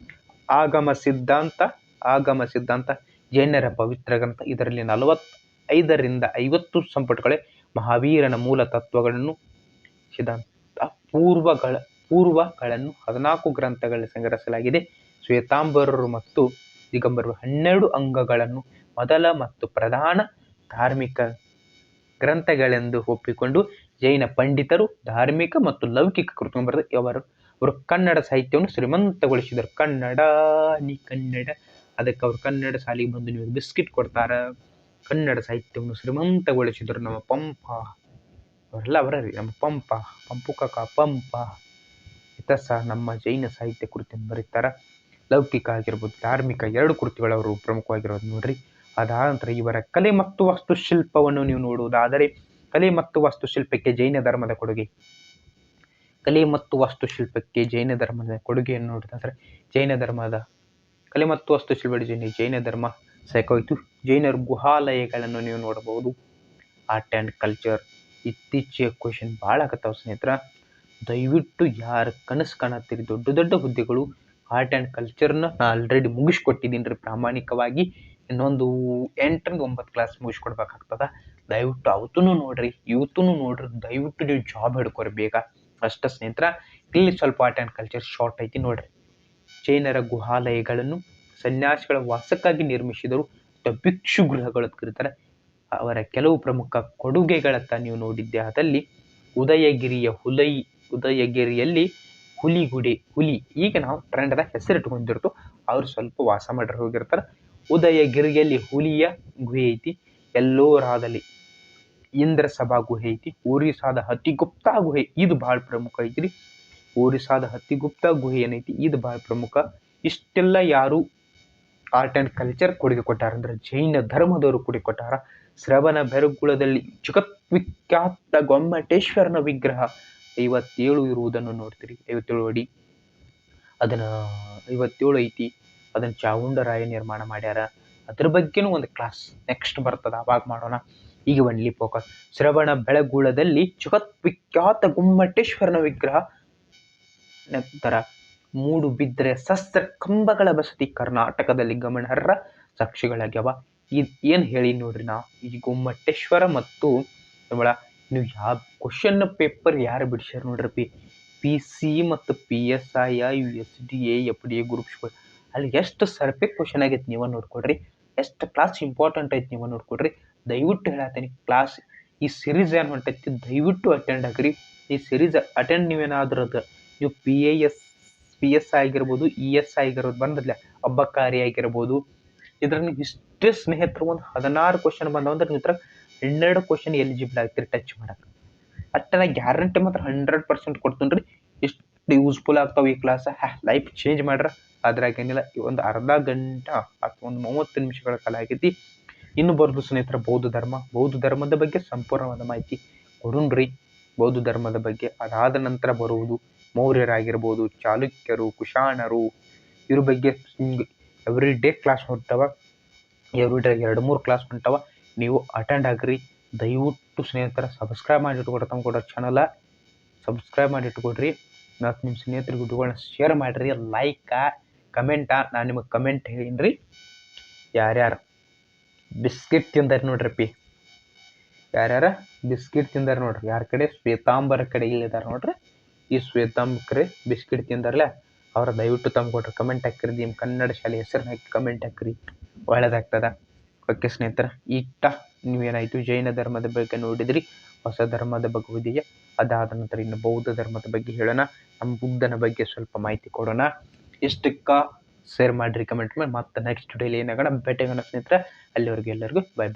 ಆಗಮ ಸಿದ್ಧಾಂತ ಜೈನರ ಪವಿತ್ರ ಗ್ರಂಥ. ಇದರಲ್ಲಿ 45ರಿಂದ 50 ಸಂಪುಟಗಳೇ ಮಹಾವೀರನ ಮೂಲ ತತ್ವಗಳನ್ನು, ಸಿದ್ಧಾಂತ ಪೂರ್ವಗಳನ್ನು 14 ಗ್ರಂಥಗಳಲ್ಲಿ ಸಂಗ್ರಹಿಸಲಾಗಿದೆ. ಶ್ವೇತಾಂಬರರು ಮತ್ತು ದಿಗಂಬರರು 12 ಅಂಗಗಳನ್ನು ಮೊದಲ ಮತ್ತು ಪ್ರಧಾನ ಧಾರ್ಮಿಕ ಗ್ರಂಥಗಳೆಂದು ಒಪ್ಪಿಕೊಂಡು ಜೈನ ಪಂಡಿತರು ಧಾರ್ಮಿಕ ಮತ್ತು ಲೌಕಿಕ ಕೃತಿಗಳನ್ನು ಬರೆದು ಅವರು ಕನ್ನಡ ಸಾಹಿತ್ಯವನ್ನು ಶ್ರೀಮಂತಗೊಳಿಸಿದರು. ಕನ್ನಡ ಅದಕ್ಕೆ ಅವರು ಕನ್ನಡ ಶಾಲೆಗೆ ಬಂದು ನೀವು ಬಿಸ್ಕಿಟ್ ಕೊಡ್ತಾರ. ಕನ್ನಡ ಸಾಹಿತ್ಯವನ್ನು ಶ್ರೀಮಂತಗೊಳಿಸಿದರು. ನಮ್ಮ ಪಂಪ ಅವರೆಲ್ಲ ನಮ್ಮ ಪಂಪ ಇತಸ ನಮ್ಮ ಜೈನ ಸಾಹಿತ್ಯ ಕೃತಿಯನ್ನು ಬರೀತಾರ. ಲೌಕಿಕ ಆಗಿರ್ಬೋದು, ಧಾರ್ಮಿಕ 2 ಕೃತಿಗಳು ಅವರು ಪ್ರಮುಖವಾಗಿರೋದು ನೋಡ್ರಿ. ಅದಾದ ನಂತರ ಇವರ ಕಲೆ ಮತ್ತು ವಾಸ್ತುಶಿಲ್ಪವನ್ನು ನೀವು ನೋಡುವುದಾದರೆ, ಕಲೆ ಮತ್ತು ವಾಸ್ತುಶಿಲ್ಪಕ್ಕೆ ಜೈನ ಧರ್ಮದ ಕೊಡುಗೆಯನ್ನು ನೋಡಿದ್ರೆ, ಜೈನ ಧರ್ಮದ ಕಲೆ ಮತ್ತು ವಾಸ್ತುಶಿಲ್ಪ ಜೈನ ಧರ್ಮ ಸಾಕಾಯಿತು. ಜೈನರ ಗುಹಾಲಯಗಳನ್ನು ನೀವು ನೋಡಬಹುದು. ಆರ್ಟ್ ಆ್ಯಂಡ್ ಕಲ್ಚರ್ ಇತ್ತೀಚೆಗೆ ಕ್ವಶನ್ ಭಾಳ ಆಗತ್ತಾವ ಸ್ನೇಹಿತರ. ದಯವಿಟ್ಟು ಯಾರು ಕನಸು ಕಾಣತ್ತೀರಿ ದೊಡ್ಡ ಹುದ್ದೆಗಳು, ಆರ್ಟ್ ಆ್ಯಂಡ್ ಕಲ್ಚರ್ನ ನಾನು ಆಲ್ರೆಡಿ ಮುಗಿಸ್ಕೊಟ್ಟಿದ್ದೀನಿ ರೀ ಪ್ರಾಮಾಣಿಕವಾಗಿ. ಇನ್ನೊಂದು 8ರಿಂದ 9 ಕ್ಲಾಸ್ ಮುಗಿಸ್ಕೊಡ್ಬೇಕಾಗ್ತದ. ದಯವಿಟ್ಟು ಅವತ್ತೂ ನೋಡ್ರಿ, ಇವತ್ತೂ ನೋಡ್ರಿ. ದಯವಿಟ್ಟು ನೀವು ಜಾಬ್ ಹಿಡ್ಕೊರಿ ಬೇಗ ಅಷ್ಟ ಸ್ನೇಹಿತರ. ಇಲ್ಲಿ ಸ್ವಲ್ಪ ಆರ್ಟ್ ಆ್ಯಂಡ್ ಕಲ್ಚರ್ ಶಾರ್ಟ್ ಐತಿ ನೋಡ್ರಿ. ಜೈನರ ಗುಹಾಲಯಗಳನ್ನು ಸನ್ಯಾಸಿಗಳ ವಾಸಕ್ಕಾಗಿ ನಿರ್ಮಿಸಿದರು. ಭಿಕ್ಷು ಗೃಹಗಳು ಕರೀತಾರೆ. ಅವರ ಕೆಲವು ಪ್ರಮುಖ ಕೊಡುಗೆಗಳತ್ತ ನೀವು ನೋಡಿದ್ದೆ ಆದಲ್ಲಿ ಉದಯಗಿರಿಯಲ್ಲಿ ಹುಲಿ ಈಗ ನಾವು ಟ್ರೆಂಡ್ದ ಹೆಸರಿಟ್ಕೊಂಡಿರ್ತು, ಅವ್ರು ಸ್ವಲ್ಪ ವಾಸ ಮಾಡ್ರಿ ಹೋಗಿರ್ತಾರೆ. ಉದಯಗಿರಿಯಲ್ಲಿ ಹುಲಿಯ ಗುಹೆ ಐತಿ. ಎಲ್ಲೋರಾದಲ್ಲಿ ಇಂದ್ರ ಸಭಾ ಗುಹೆ ಐತಿ. ಒರಿಸ್ಸಾದ ಹತಿಗುಪ್ತ ಗುಹೆ ಇದು ಭಾಳ ಪ್ರಮುಖ ಐತ್ರಿ. ಒರಿಸ್ಸಾದ ಹತಿಗುಪ್ತ ಗುಹೆ ಏನೈತಿ ಇದು ಭಾಳ ಪ್ರಮುಖ. ಇಷ್ಟೆಲ್ಲ ಯಾರು ಆರ್ಟ್ ಆ್ಯಂಡ್ ಕಲ್ಚರ್ ಕೊಡುಗೆ ಕೊಟ್ಟಾರ ಅಂದ್ರೆ ಜೈನ ಧರ್ಮದವರು ಕೊಡುಗೆ ಕೊಟ್ಟಾರ. ಶ್ರವಣ ಬೆಳಗೊಳದಲ್ಲಿ ಜಗತ್ವಿಖ್ಯಾತ ಗೊಮ್ಮಟೇಶ್ವರನ ವಿಗ್ರಹ 57 ಇರುವುದನ್ನು ನೋಡ್ತೀರಿ. 57 ಅಡಿ, ಅದನ್ನ 57 ಐತಿ. ಅದನ್ನ ಚಾವುಂಡರಾಯ ನಿರ್ಮಾಣ ಮಾಡ್ಯಾರ. ಅದ್ರ ಬಗ್ಗೆನೂ ಒಂದು ಕ್ಲಾಸ್ ನೆಕ್ಸ್ಟ್ ಬರ್ತದ, ಅವಾಗ ಮಾಡೋಣ. ಈಗ ಒನ್ಲಿ ಫೋಕಸ್ ಶ್ರವಣ ಬೆಳಗೊಳದಲ್ಲಿ ಜಗತ್ವಿಖ್ಯಾತ ಗೊಮ್ಮಟೇಶ್ವರನ ವಿಗ್ರಹ. ನಂತರ ಮೂಡುಬಿದ್ರೆ ಶಸ್ತ್ರ ಕಂಬಗಳ ಬಸದಿ ಕರ್ನಾಟಕದಲ್ಲಿ ಗಮನಾರ್ಹ ಸಾಕ್ಷಿಗಳಾಗ್ಯಾವ. ಏನು ಹೇಳಿ ನೋಡ್ರಿ, ನಾ ಈ ಗೊಮ್ಮಟೇಶ್ವರ ಮತ್ತು ನೀವು ಯಾವ ಕ್ವಶನ್ ಪೇಪರ್ ಯಾರು ಬಿಡಿಸ್ಯಾರ ನೋಡ್ರಿ, PC ಮತ್ತು PSI USDA FDA ಗ್ರೂಪ್ಸ್ಗಳು, ಅಲ್ಲಿ ಎಷ್ಟು ಸರ್ಪೆ ಕ್ವಶನ್ ಆಗೈತೆ ನೀವ ನೋಡ್ಕೊಡ್ರಿ. ಎಷ್ಟು ಕ್ಲಾಸ್ ಇಂಪಾರ್ಟೆಂಟ್ ಐತೆ ನೀವ ನೋಡ್ಕೊಡ್ರಿ. ದಯವಿಟ್ಟು ಹೇಳತ್ತೀನಿ, ಕ್ಲಾಸ್ ಈ ಸಿರೀಸ್ ಏನು ಹೊಂಟೈತಿ ದಯವಿಟ್ಟು ಅಟೆಂಡ್ ಆಗ್ರಿ. ಈ ಸಿರೀಸ್ ಅಟೆಂಡ್ ನೀವೇನಾದ್ರೂ ನೀವು PS ಆಗಿರ್ಬೋದು, ES ಆಗಿರೋದು ಬಂದದ್ಲೆ ಅಬ್ಬಕಾರಿ ಆಗಿರ್ಬೋದು. ಇದ್ರಾಗ ನೀವು ಇಷ್ಟೇ ಸ್ನೇಹಿತರು ಒಂದು 16 ಕ್ವಶನ್ ಬಂದಾವ ಅಂದ್ರೆ ನೀವು 12 ಕ್ವಶನ್ ಎಲಿಜಿಬಲ್ ಆಗ್ತೀರಿ ಟಚ್ ಮಾಡಕ್ಕೆ. ಅಟ್ಟ ನಾ ಗ್ಯಾರಂಟಿ ಮಾತ್ರ 100% ಕೊಡ್ತೀನಿ ರೀ. ಎಷ್ಟು ಯೂಸ್ಫುಲ್ ಆಗ್ತಾವೆ ಈ ಕ್ಲಾಸ್, ಲೈಫ್ ಚೇಂಜ್ ಮಾಡ್ರ. ಅದ್ರಾಗ ಏನಿಲ್ಲ, ಒಂದು ಅರ್ಧ ಗಂಟೆ ಅಥವಾ ಒಂದು 30 ನಿಮಿಷಗಳ ಕಾಲ ಆಗೈತಿ. ಇನ್ನು ಬರೋದು ಸ್ನೇಹಿತರ ಬೌದ್ಧ ಧರ್ಮದ ಬಗ್ಗೆ ಸಂಪೂರ್ಣವಾದ ಮಾಹಿತಿ ಕೊಡುನ್ರಿ. ಬೌದ್ಧ ಧರ್ಮದ ಬಗ್ಗೆ ಅದಾದ ನಂತರ ಬರುವುದು ಮೌರ್ಯರಾಗಿರ್ಬೋದು, ಚಾಲುಕ್ಯರು, ಕುಶಾಣರು, ಇವ್ರ ಬಗ್ಗೆ ಎವ್ರಿ ಡೇ ಕ್ಲಾಸ್ ಹೊಂಟವ. ಎವ್ರಿ ಡೇ 2-3 ಕ್ಲಾಸ್ ಹೊಂಟವ. ನೀವು ಅಟೆಂಡ್ ಆಗ್ರಿ. ದಯವಿಟ್ಟು ಸ್ನೇಹಿತರ ಸಬ್ಸ್ಕ್ರೈಬ್ ಮಾಡಿ ಇಟ್ಕೊಡ್ರಿ. ತಮ್ಮ ಕೊಡೋ ಚಾನಲ ಸಬ್ಸ್ಕ್ರೈಬ್ ಮಾಡಿ ಇಟ್ಕೊಡ್ರಿ. ಮತ್ತು ನಿಮ್ಮ ಸ್ನೇಹಿತರಿಗೆ ವಿಡಿಯೋಗಳನ್ನ ಶೇರ್ ಮಾಡಿರಿ. ಕಮೆಂಟಾ ನಾನು ನಿಮಗೆ ಕಮೆಂಟ್ ಹೇಳೀನಿ ರೀ. ಯಾರ್ಯಾರು ಬಿಸ್ಕಿಟ್ ತಿಂದಾರ ನೋಡ್ರಿ ಯಾರ್ಯಾರ ಬಿಸ್ಕಿಟ್ ತಿಂದಾರ ನೋಡ್ರಿ. ಯಾರ ಕಡೆ ಶ್ವೇತಾಂಬರ ಕಡೆ ಇಲ್ಲಿದಾರ ನೋಡ್ರಿ. ಈ ಶ್ವೇತಾಂಬಕ್ರೆ ಬಿಸ್ಕಿಟ್ ತಿಂದಾರಲ್ಲ ಅವ್ರ ದಯವಿಟ್ಟು ತಮ್ಮ ಕೊಟ್ರೆ ಕಮೆಂಟ್ ಹಾಕಿರಿ. ನಿಮ್ಮ ಕನ್ನಡ ಶಾಲೆ ಹೆಸರನ್ನ ಹಾಕಿ ಕಮೆಂಟ್ ಹಾಕಿರಿ, ಒಳ್ಳೇದಾಗ್ತದ. ಓಕೆ ಸ್ನೇಹಿತರ, ನೀವೇನಾಯಿತು ಜೈನ ಧರ್ಮದ ಬಗ್ಗೆ ನೋಡಿದ್ರಿ, ಹೊಸ ಧರ್ಮದ ಬಗ್ಗೆ ಓದಿಗೆ. ಅದಾದ ನಂತರ ಇನ್ನು ಬೌದ್ಧ ಧರ್ಮದ ಬಗ್ಗೆ ಹೇಳೋಣ, ನಮ್ಮ ಬುದ್ಧನ ಬಗ್ಗೆ ಸ್ವಲ್ಪ ಮಾಹಿತಿ ಕೊಡೋಣ. ಇಷ್ಟಕ್ಕ ಶೇರ್ ಮಾಡಿರಿ ಕಮೆಂಟ್ ಮೇಲೆ. ಮತ್ತೆ ನೆಕ್ಸ್ಟ್ ಡೇಲಿ ಏನಾಗೋಣ ಭೇಟಿಯಾಗೋಣ ಸ್ನೇಹಿತರೆ. ಅಲ್ಲಿವರೆಗೂ ಎಲ್ಲರಿಗೂ ಬಾಯ್.